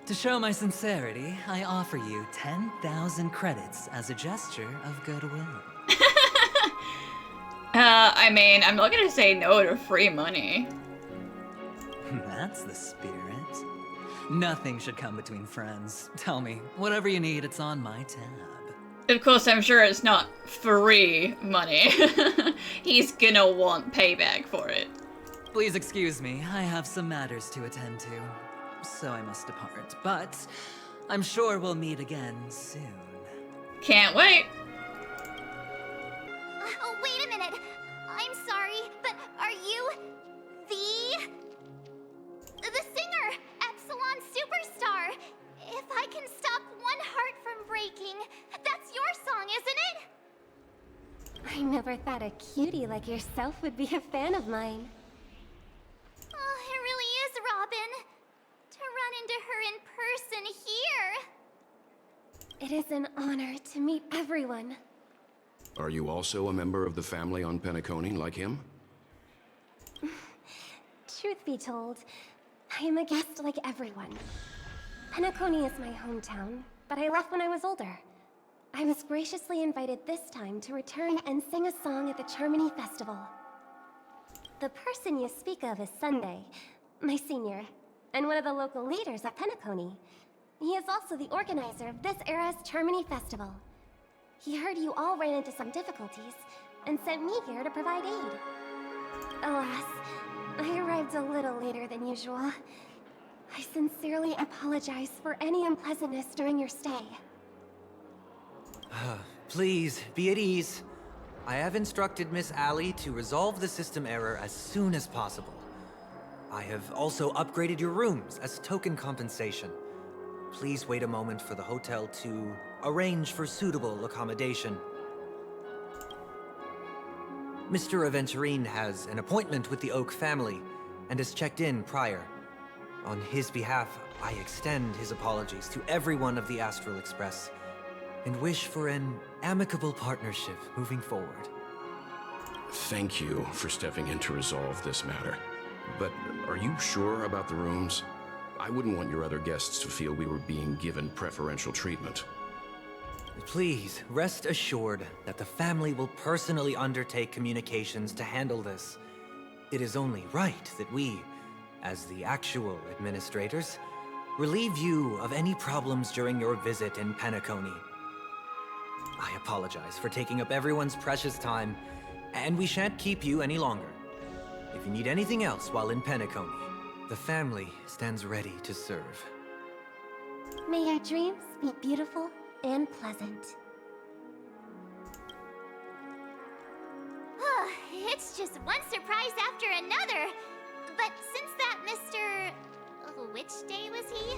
Speaker 16: To show my sincerity, I offer you 10,000 credits as a gesture of goodwill.
Speaker 1: I mean, I'm not gonna say no to free money.
Speaker 16: That's the spirit. Nothing should come between friends. Tell me, whatever you need, it's on my tab.
Speaker 1: Of course, I'm sure it's not free money. He's gonna want payback for it.
Speaker 16: Please excuse me, I have some matters to attend to, so I must depart. But I'm sure we'll meet again soon.
Speaker 1: Can't wait.
Speaker 4: Oh, wait a minute. I'm sorry, but are you the singer, Epsilon Superstar? If I can stop one heart from breaking, that's your song, isn't it?
Speaker 14: I never thought a cutie like yourself would be a fan of mine.
Speaker 4: Oh, it really is, Robin. To run into her in person here.
Speaker 14: It is an honor to meet everyone.
Speaker 7: Are you also a member of the family on Penacony like him?
Speaker 14: Truth be told, I am a guest like everyone. Penacony is my hometown, but I left when I was older. I was graciously invited this time to return and sing a song at the Charmony Festival. The person you speak of is Sunday, my senior, and one of the local leaders at Penacony. He is also the organizer of this era's Charmony Festival. He heard you all ran into some difficulties, and sent me here to provide aid. Alas, I arrived a little later than usual. I sincerely apologize for any unpleasantness during your stay.
Speaker 11: Please, be at ease. I have instructed Miss Ali to resolve the system error as soon as possible. I have also upgraded your rooms as token compensation. Please wait a moment for the hotel to arrange for suitable accommodation. Mr. Aventurine has an appointment with the Oak family and has checked in prior. On his behalf, I extend his apologies to everyone of the Astral Express and wish for an amicable partnership moving forward.
Speaker 7: Thank you for stepping in to resolve this matter. But are you sure about the rooms? I wouldn't want your other guests to feel we were being given preferential treatment.
Speaker 11: Please, rest assured that the family will personally undertake communications to handle this. It is only right that we, as the actual administrators, relieve you of any problems during your visit in Penacony. I apologize for taking up everyone's precious time, and we shan't keep you any longer. If you need anything else while in Penacony, the family stands ready to serve.
Speaker 3: May your dreams be beautiful and pleasant.
Speaker 4: It's just one surprise after another. But since that Mr... which day was he?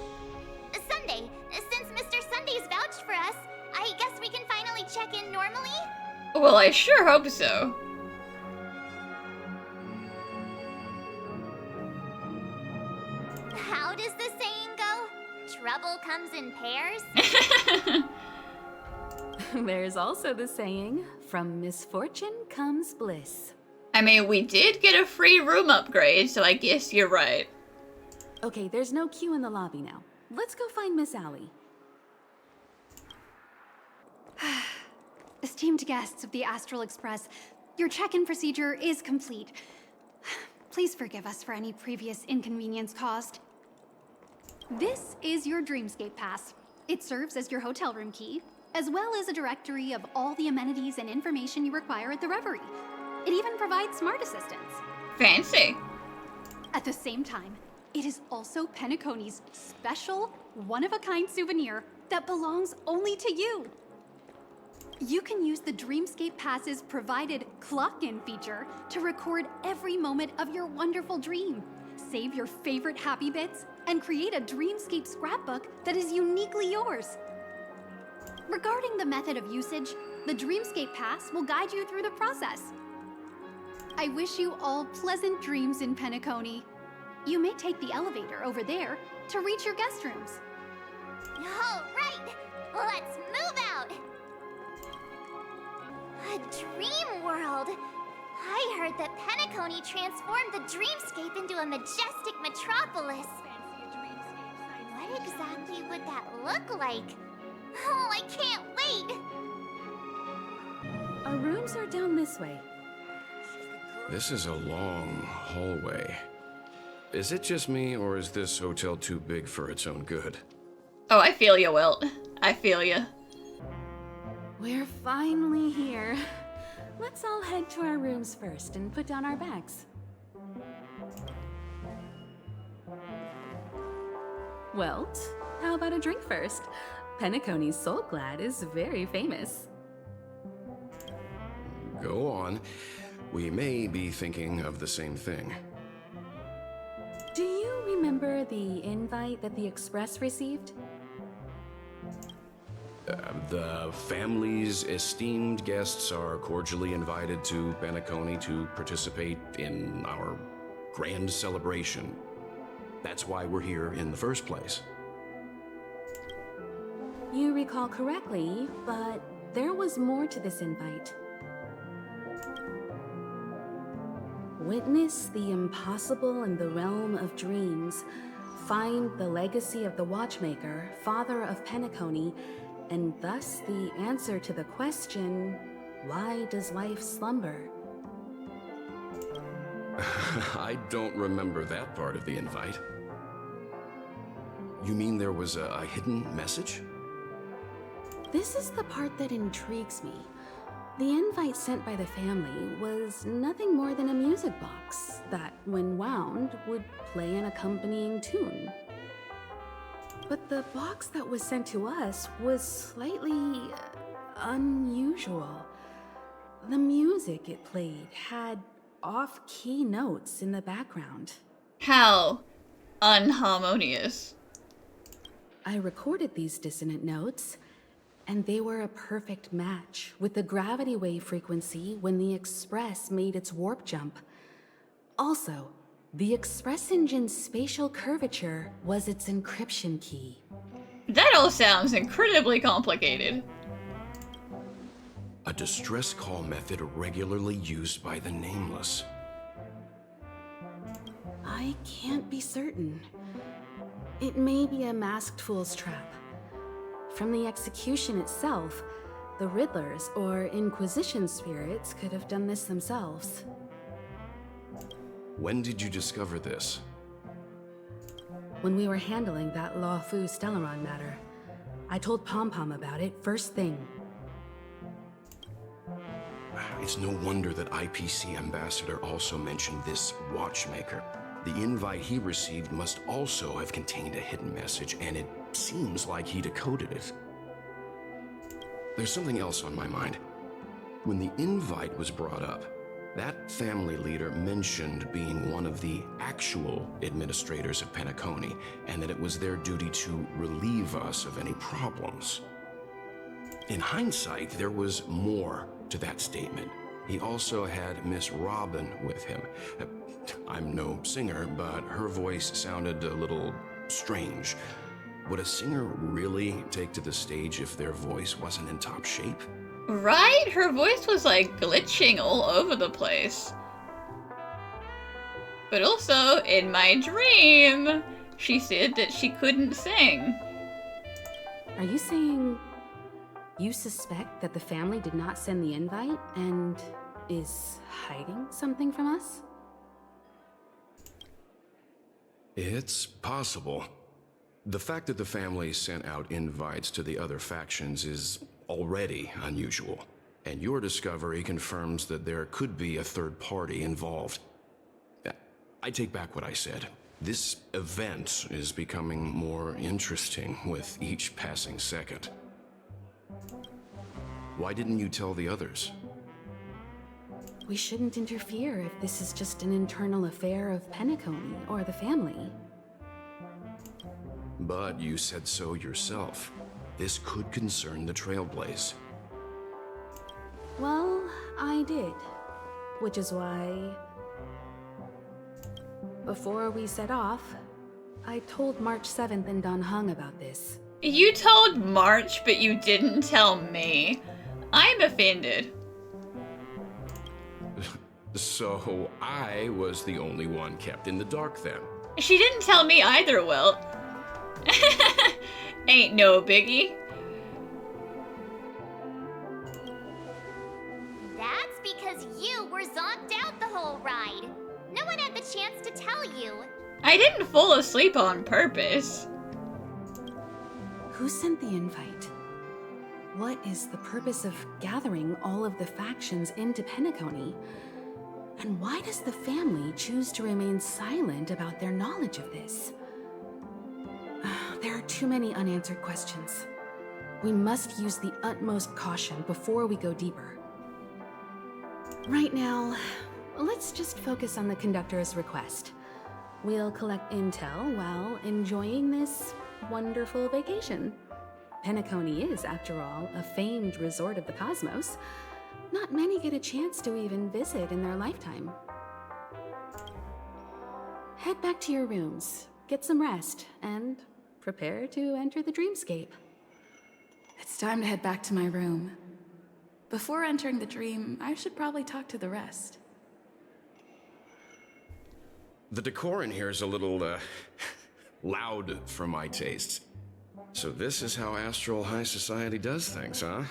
Speaker 4: Sunday. Since Mr. Sunday's vouched for us, I guess we can finally check in normally?
Speaker 1: Well, I sure hope so.
Speaker 4: How does the saying go? Trouble comes in pairs?
Speaker 2: There's also the saying, from misfortune comes bliss.
Speaker 1: I mean, we did get a free room upgrade, so I guess you're right.
Speaker 2: Okay, there's no queue in the lobby now. Let's go find Miss Allie.
Speaker 15: Esteemed guests of the Astral Express, your check-in procedure is complete. Please forgive us for any previous inconvenience caused. This is your Dreamscape Pass. It serves as your hotel room key, as well as a directory of all the amenities and information you require at the Reverie. It even provides smart assistants.
Speaker 1: Fancy.
Speaker 15: At the same time, it is also Penacony's special, one-of-a-kind souvenir that belongs only to you. You can use the Dreamscape Pass's provided clock-in feature to record every moment of your wonderful dream, save your favorite happy bits, and create a Dreamscape scrapbook that is uniquely yours. Regarding the method of usage, the Dreamscape Pass will guide you through the process. I wish you all pleasant dreams in Penacony. You may take the elevator over there to reach your guest rooms.
Speaker 4: All right, let's move out. A dream world. I heard that Penacony transformed the dreamscape into a majestic metropolis. What exactly would that look like? Oh, I can't wait!
Speaker 2: Our rooms are down this way.
Speaker 7: This is a long hallway. Is it just me, or is this hotel too big for its own good?
Speaker 1: Oh, I feel you, Wilt. I feel you.
Speaker 2: We're finally here. Let's all head to our rooms first and put down our bags. Welt, how about a drink first? Penacony's Soul Glad is very famous.
Speaker 7: Go on. We may be thinking of the same thing.
Speaker 2: Do you remember the invite that the Express received?
Speaker 7: The family's esteemed guests are cordially invited to Penacony to participate in our grand celebration. That's why we're here in the first place.
Speaker 2: You recall correctly, but there was more to this invite. Witness the impossible in the realm of dreams. Find the legacy of the Watchmaker, father of Penacony, and thus the answer to the question, why does life slumber?
Speaker 7: I don't remember that part of the invite. You mean there was a hidden message?
Speaker 2: This is the part that intrigues me. The invite sent by the family was nothing more than a music box that, when wound, would play an accompanying tune. But the box that was sent to us was slightly unusual. The music it played had off-key notes in the background.
Speaker 1: How unharmonious.
Speaker 2: I recorded these dissonant notes, and they were a perfect match with the gravity wave frequency when the Express made its warp jump. Also, the Express engine's spatial curvature was its encryption key.
Speaker 1: That all sounds incredibly complicated.
Speaker 7: A distress call method regularly used by the Nameless.
Speaker 2: I can't be certain. It may be a masked fool's trap. From the execution itself, the Riddlers or Inquisition spirits could have done this themselves.
Speaker 7: When did you discover this?
Speaker 2: When we were handling that Law Fu Stellaron matter, I told Pom Pom about it first thing.
Speaker 7: It's no wonder that IPC Ambassador also mentioned this watchmaker. The invite he received must also have contained a hidden message, and it seems like he decoded it. There's something else on my mind. When the invite was brought up, that family leader mentioned being one of the actual administrators of Penacony, and that it was their duty to relieve us of any problems. In hindsight, there was more to that statement. He also had Miss Robin with him. I'm no singer, but her voice sounded a little strange. Would a singer really take to the stage if their voice wasn't in top shape?
Speaker 1: Right? Her voice was like glitching all over the place. But also, in my dream, she said that she couldn't sing.
Speaker 2: Are you saying you suspect that the family did not send the invite and is hiding something from us?
Speaker 7: It's possible. The fact that the family sent out invites to the other factions is already unusual, and your discovery confirms that there could be a third party involved. I take back what I said. This event is becoming more interesting with each passing second. Why didn't you tell the others?
Speaker 2: We shouldn't interfere if this is just an internal affair of Penacony or the family.
Speaker 7: But you said so yourself. This could concern the Trailblaze.
Speaker 2: Well, I did. Which is why, before we set off, I told March 7th and Don Hung about this.
Speaker 1: You told March, but you didn't tell me. I'm offended.
Speaker 7: So I was the only one kept in the dark then.
Speaker 1: She didn't tell me either, Wilt. Ain't no biggie.
Speaker 4: That's because you were zonked out the whole ride. No one had the chance to tell you.
Speaker 1: I didn't fall asleep on purpose.
Speaker 2: Who sent the invite? What is the purpose of gathering all of the factions into Penacony? And why does the family choose to remain silent about their knowledge of this? There are too many unanswered questions. We must use the utmost caution before we go deeper. Right now, let's just focus on the conductor's request. We'll collect intel while enjoying this wonderful vacation. Penacony is, after all, a famed resort of the cosmos. Not many get a chance to even visit in their lifetime. Head back to your rooms, get some rest, and prepare to enter the dreamscape.
Speaker 13: It's time to head back to my room. Before entering the dream, I should probably talk to the rest.
Speaker 7: The decor in here is a little, loud for my tastes. So this is how Astral High Society does things, huh?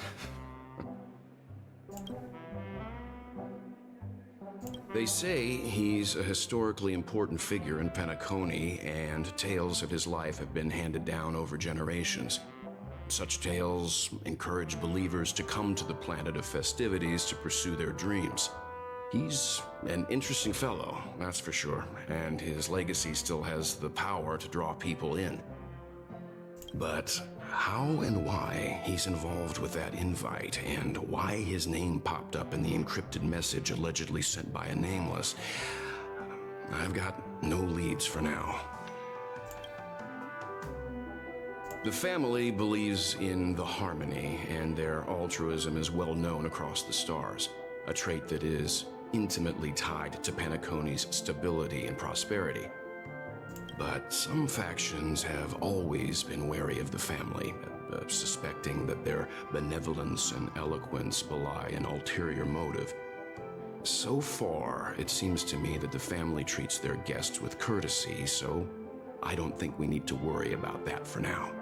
Speaker 7: They say he's a historically important figure in Penacony, and tales of his life have been handed down over generations. Such tales encourage believers to come to the planet of festivities to pursue their dreams. He's an interesting fellow, that's for sure, and his legacy still has the power to draw people in. But how and why he's involved with that invite, and why his name popped up in the encrypted message allegedly sent by a Nameless, I've got no leads for now. The family believes in the harmony, and their altruism is well known across the stars, a trait that is intimately tied to Penacony's stability and prosperity. but some factions have always been wary of the family, suspecting that their benevolence and eloquence belie an ulterior motive. So far, it seems to me that the family treats their guests with courtesy, so I don't think we need to worry about that for now.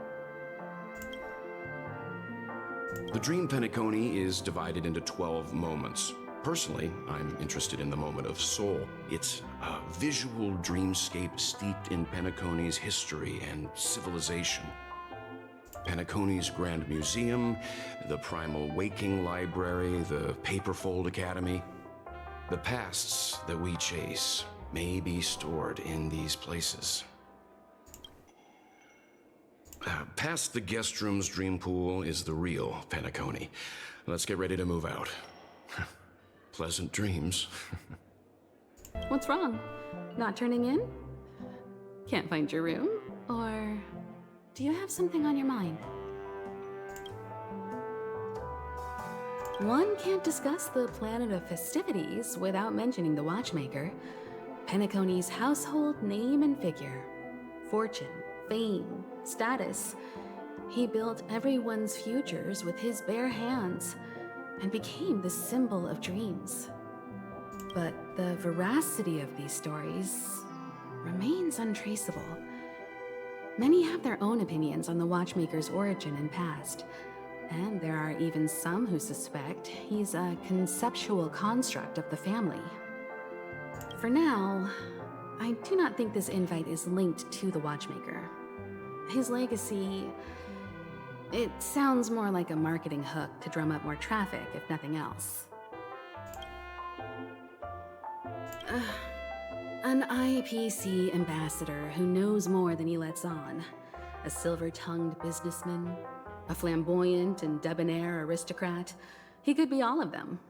Speaker 7: The Dream Penacony is divided into 12 moments. Personally, I'm interested in the moment of Soul. It's a visual dreamscape steeped in Penacony's history and civilization. Penacony's Grand Museum, the Primal Waking Library, the Paperfold Academy. The pasts that we chase may be stored in these places. Past the guest room's dream pool is the real Penacony. Let's get ready to move out. Pleasant dreams.
Speaker 2: What's wrong? Not turning in? Can't find your room? Or do you have something on your mind? One can't discuss the planet of festivities without mentioning the Watchmaker, Penacony's household name and figure. Fortune, fame, status. He built everyone's futures with his bare hands and became the symbol of dreams. But the veracity of these stories remains untraceable. Many have their own opinions on the Watchmaker's origin and past, and there are even some who suspect he's a conceptual construct of the family. For now, I do not think this invite is linked to the Watchmaker. His legacy, it sounds more like a marketing hook to drum up more traffic, if nothing else. An IPC ambassador who knows more than he lets on. A silver-tongued businessman. A flamboyant and debonair aristocrat. He could be all of them.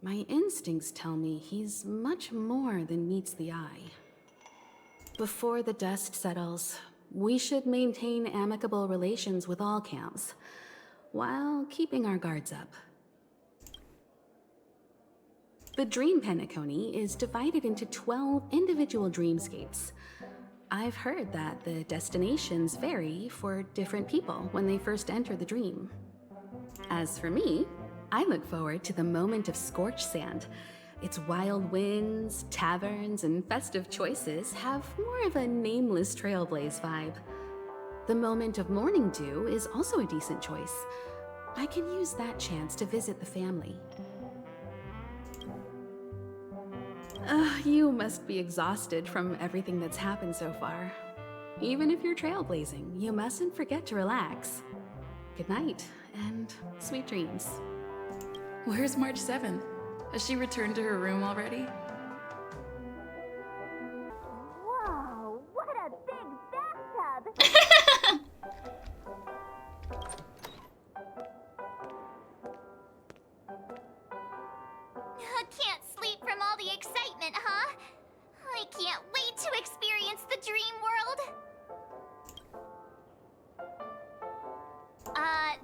Speaker 2: My instincts tell me he's much more than meets the eye. Before the dust settles, we should maintain amicable relations with all camps, while keeping our guards up. The Dream Penacony is divided into 12 individual dreamscapes. I've heard that the destinations vary for different people when they first enter the dream. As for me, I look forward to the moment of scorched sand. Its wild winds, taverns, and festive choices have more of a nameless trailblaze vibe. The moment of morning dew is also a decent choice. I can use that chance to visit the family. You must be exhausted from everything that's happened so far. Even if you're trailblazing, you mustn't forget to relax. Good night, and sweet dreams.
Speaker 13: Where's March 7th? Has she returned to her room already?
Speaker 3: Whoa, what a big bathtub!
Speaker 4: Can't sleep from all the excitement, huh? I can't wait to experience the dream world.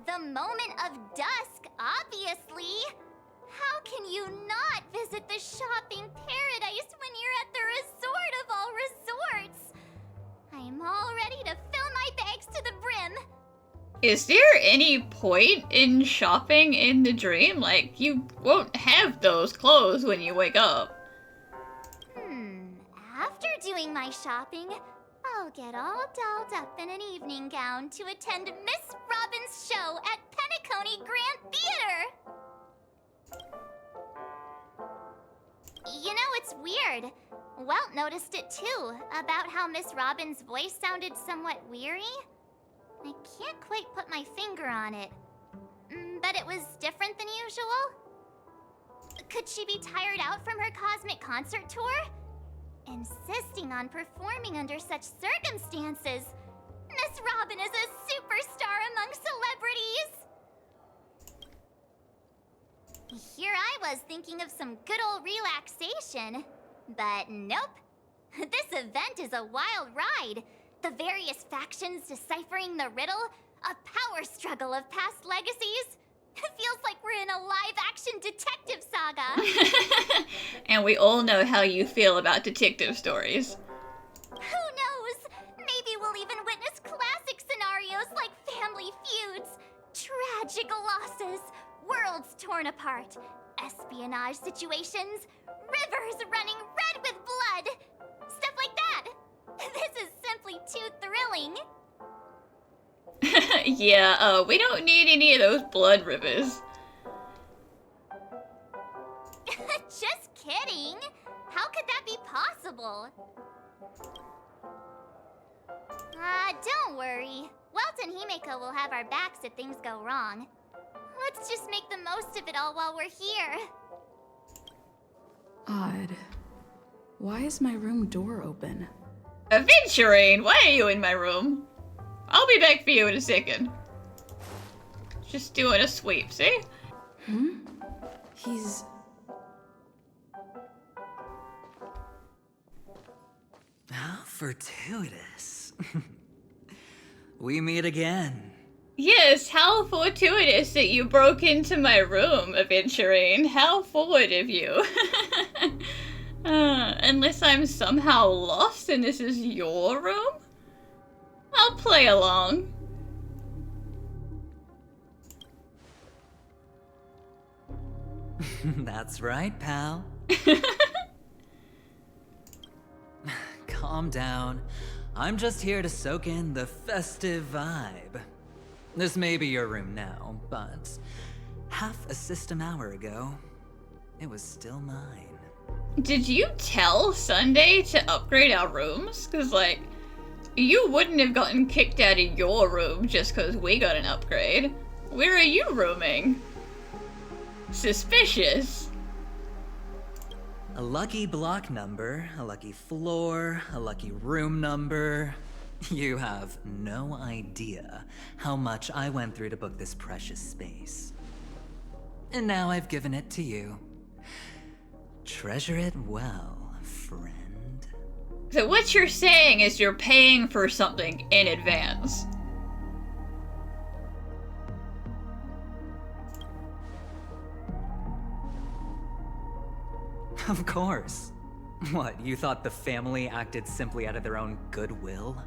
Speaker 4: The moment of dusk, obviously. How can you not visit the shopping paradise when you're at the resort of all resorts? I'm all ready to fill my bags to the brim.
Speaker 1: Is there any point in shopping in the dream? Like, you won't have those clothes when you wake up.
Speaker 4: After doing my shopping, I'll get all dolled up in an evening gown to attend Miss Robin's show at Penacony Grand Theater. You know, it's weird. Welt noticed it too, about how Miss Robin's voice sounded somewhat weary. I can't quite put my finger on it, but it was different than usual. Could she be tired out from her cosmic concert tour? Insisting on performing under such circumstances. Miss Robin is a superstar among celebrities. Here I was thinking of some good old relaxation, but nope. This event is a wild ride. The various factions deciphering the riddle, a power struggle of past legacies. It feels like we're in a live-action detective saga.
Speaker 1: And we all know how you feel about detective stories.
Speaker 4: Who knows? torn apart, espionage situations, rivers running red with blood, stuff like that. This is simply too thrilling.
Speaker 1: Yeah, we don't need any of those blood rivers.
Speaker 4: Just kidding. How could that be possible? Don't worry. Welt and Himeko will have our backs if things go wrong. Let's just make the most of it all while we're here.
Speaker 13: Odd. Why is my room door open?
Speaker 1: Aventurine, why are you in my room? I'll be back for you in a second. Just doing a sweep, see?
Speaker 13: He's...
Speaker 16: How fortuitous. We meet again.
Speaker 1: Yes, how fortuitous that you broke into my room, Aventurine. How forward of you. Unless I'm somehow lost and this is your room? I'll play along.
Speaker 16: That's right, pal. Calm down. I'm just here to soak in the festive vibe. This may be your room now, but half a system hour ago, it was still mine.
Speaker 1: Did you tell Sunday to upgrade our rooms? Cause like, you wouldn't have gotten kicked out of your room just cause we got an upgrade. Where are you rooming? Suspicious.
Speaker 16: A lucky block number, a lucky floor, a lucky room number. You have no idea how much I went through to book this precious space. And now I've given it to you. Treasure it well, friend.
Speaker 1: So what you're saying is you're paying for something in advance.
Speaker 16: Of course. What, you thought the family acted simply out of their own goodwill?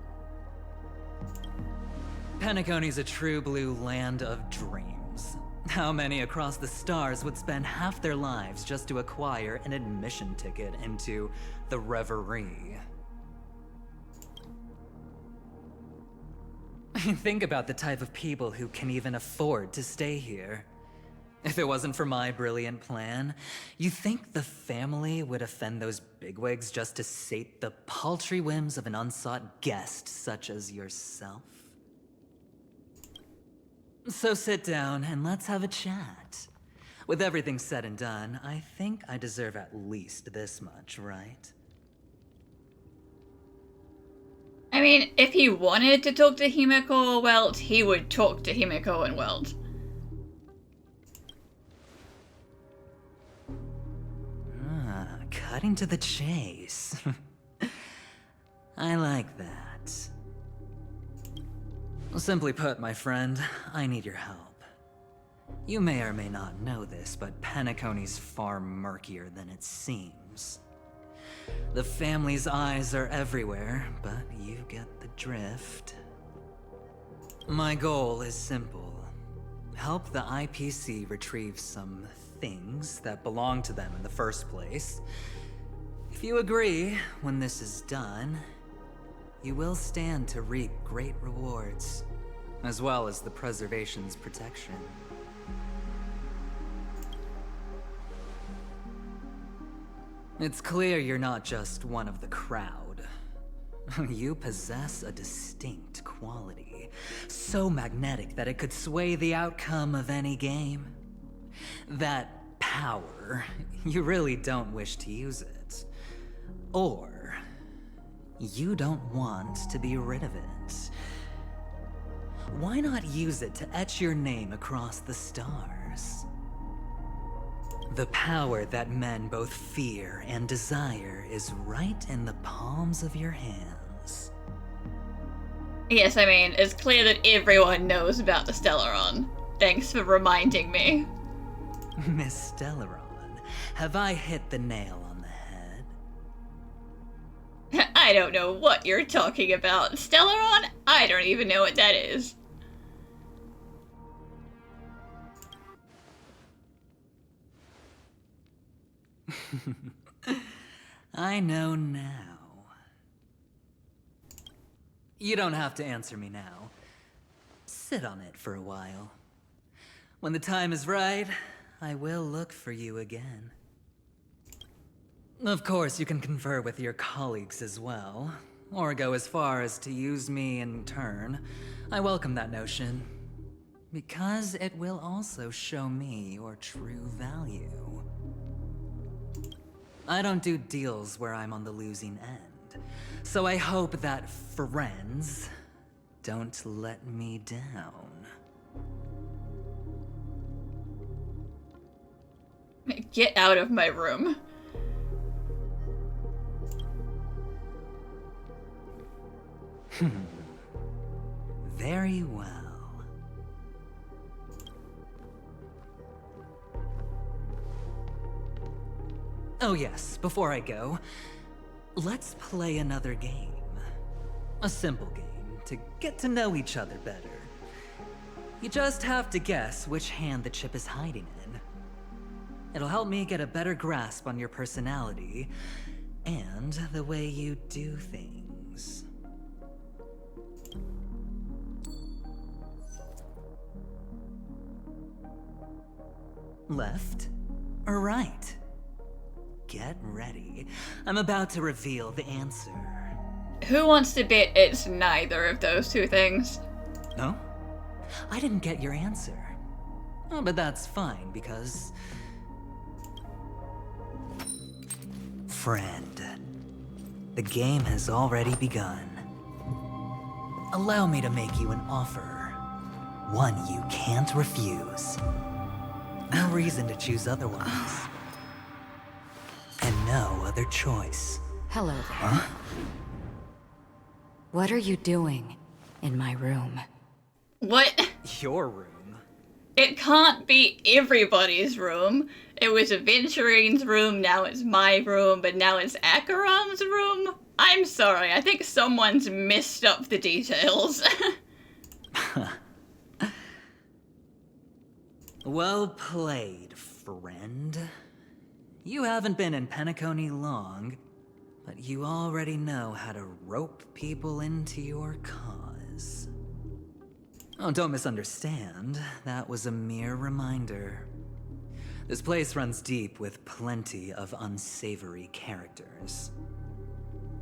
Speaker 16: Penacony's a true blue land of dreams. How many across the stars would spend half their lives just to acquire an admission ticket into the Reverie? Think about the type of people who can even afford to stay here. If it wasn't for my brilliant plan, you think the family would offend those bigwigs just to sate the paltry whims of an unsought guest such as yourself? So sit down and let's have a chat. With everything said and done, I think I deserve at least this much, right?
Speaker 1: I mean, if he wanted to talk to Himeko or Welt, he would talk to Himeko and Welt.
Speaker 16: Cutting to the chase. I like that. Simply put, my friend, I need your help. You may or may not know this, but Penacony's far murkier than it seems. The family's eyes are everywhere, but you get the drift. My goal is simple. Help the IPC retrieve some things that belong to them in the first place. If you agree, when this is done, you will stand to reap great rewards, as well as the preservation's protection. It's clear you're not just one of the crowd. You possess a distinct quality, so magnetic that it could sway the outcome of any game. That power, you really don't wish to use it. Or, you don't want to be rid of it. Why not use it to etch your name across the stars? The power that men both fear and desire is right in the palms of your hands.
Speaker 1: Yes, I mean, it's clear that everyone knows about the Stellaron. Thanks for reminding me.
Speaker 16: Miss Stellaron, have I hit the nail on the head?
Speaker 1: I don't know what you're talking about. Stellaron? I don't even know what that is.
Speaker 16: I know now. You don't have to answer me now. Sit on it for a while. When the time is right, I will look for you again. Of course, you can confer with your colleagues as well, or go as far as to use me in turn. I welcome that notion, because it will also show me your true value. I don't do deals where I'm on the losing end, so I hope that friends don't let me down.
Speaker 1: Get out of my room.
Speaker 16: Very well. Oh yes, before I go, let's play another game. A simple game to get to know each other better. You just have to guess which hand the chip is hiding in. It'll help me get a better grasp on your personality and the way you do things. Left or right? Get ready. I'm about to reveal the answer.
Speaker 1: Who wants to bet it's neither of those two things?
Speaker 16: No? I didn't get your answer. Oh, but that's fine, because... Friend, the game has already begun. Allow me to make you an offer. One you can't refuse. No reason to choose otherwise. And no other choice.
Speaker 9: Hello there.
Speaker 16: Huh?
Speaker 9: What are you doing in my room?
Speaker 1: What?
Speaker 16: Your room?
Speaker 1: It can't be everybody's room. It was Aventurine's room, now it's my room, but now it's Acheron's room? I'm sorry, I think someone's messed up the details.
Speaker 16: Well played, friend. You haven't been in Penacony long, but you already know how to rope people into your cause. Oh, don't misunderstand. That was a mere reminder. This place runs deep with plenty of unsavory characters.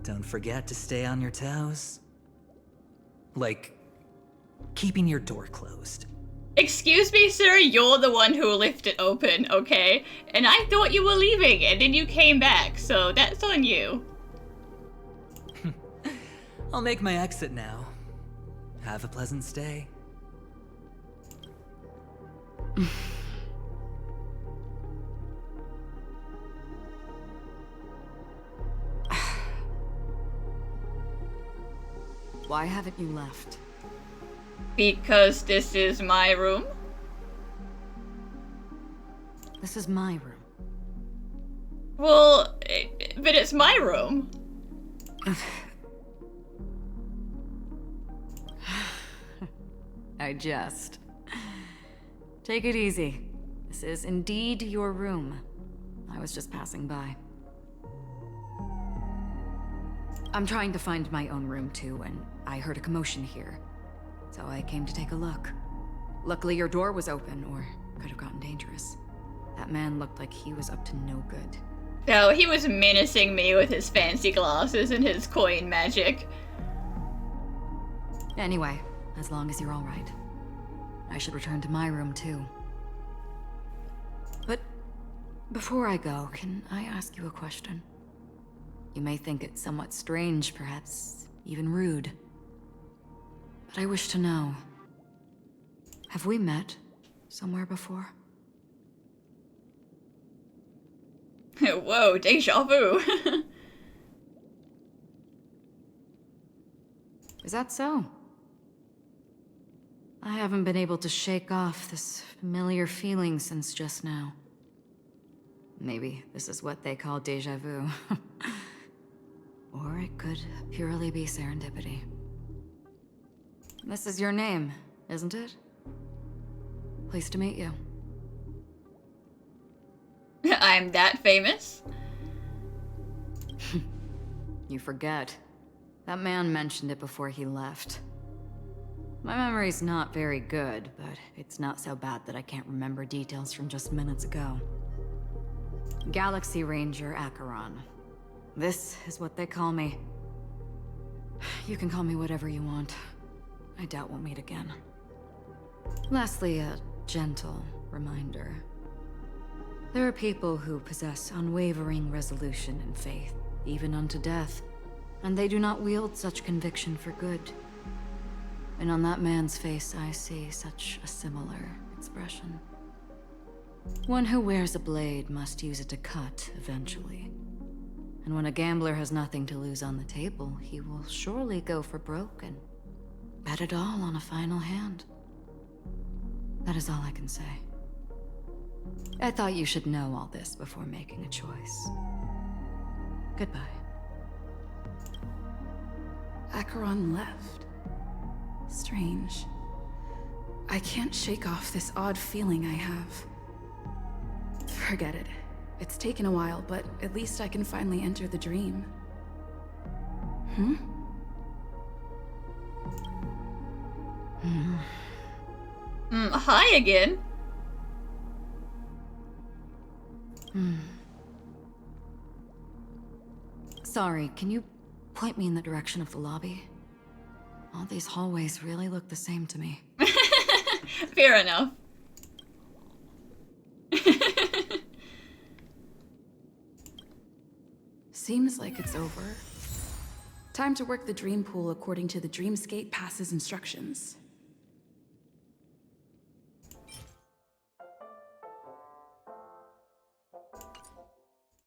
Speaker 16: Don't forget to stay on your toes. Like, keeping your door closed.
Speaker 1: Excuse me, sir, you're the one who left it open, okay? And I thought you were leaving, and then you came back, so that's on you.
Speaker 16: I'll make my exit now. Have a pleasant stay.
Speaker 9: Why haven't you left?
Speaker 1: Because this is my room?
Speaker 9: This is my room.
Speaker 1: Well, but it's my room.
Speaker 9: I jest. Take it easy. This is indeed your room. I was just passing by. I'm trying to find my own room too, and I heard a commotion here. So I came to take a look. Luckily your door was open, or could have gotten dangerous. That man looked like he was up to no good.
Speaker 1: Oh, he was menacing me with his fancy glasses and his coin magic.
Speaker 9: Anyway, as long as you're alright. I should return to my room too. But before I go, can I ask you a question? You may think it somewhat strange, perhaps even rude. But I wish to know, have we met somewhere before?
Speaker 1: Whoa, deja vu.
Speaker 9: Is that so? I haven't been able to shake off this familiar feeling since just now. Maybe this is what they call deja vu. Or it could purely be serendipity. This is your name, isn't it? Pleased to meet you.
Speaker 1: I'm that famous?
Speaker 9: You forget. That man mentioned it before he left. My memory's not very good, but it's not so bad that I can't remember details from just minutes ago. Galaxy Ranger Acheron. This is what they call me. You can call me whatever you want. I doubt we'll meet again. Lastly, a gentle reminder. There are people who possess unwavering resolution and faith, even unto death, and they do not wield such conviction for good. And on that man's face, I see such a similar expression. One who wears a blade must use it to cut eventually. And when a gambler has nothing to lose on the table, he will surely go for broke and bet it all on a final hand. That is all I can say. I thought you should know all this before making a choice. Goodbye.
Speaker 13: Acheron left. Strange. I can't shake off this odd feeling I have. Forget it. It's taken a while, but at least I can finally enter the dream.
Speaker 1: Hi again.
Speaker 9: Sorry, can you point me in the direction of the lobby? All these hallways really look the same to me.
Speaker 1: Fair enough.
Speaker 13: Seems like it's over. Time to work the dream pool according to the dreamscape pass's instructions.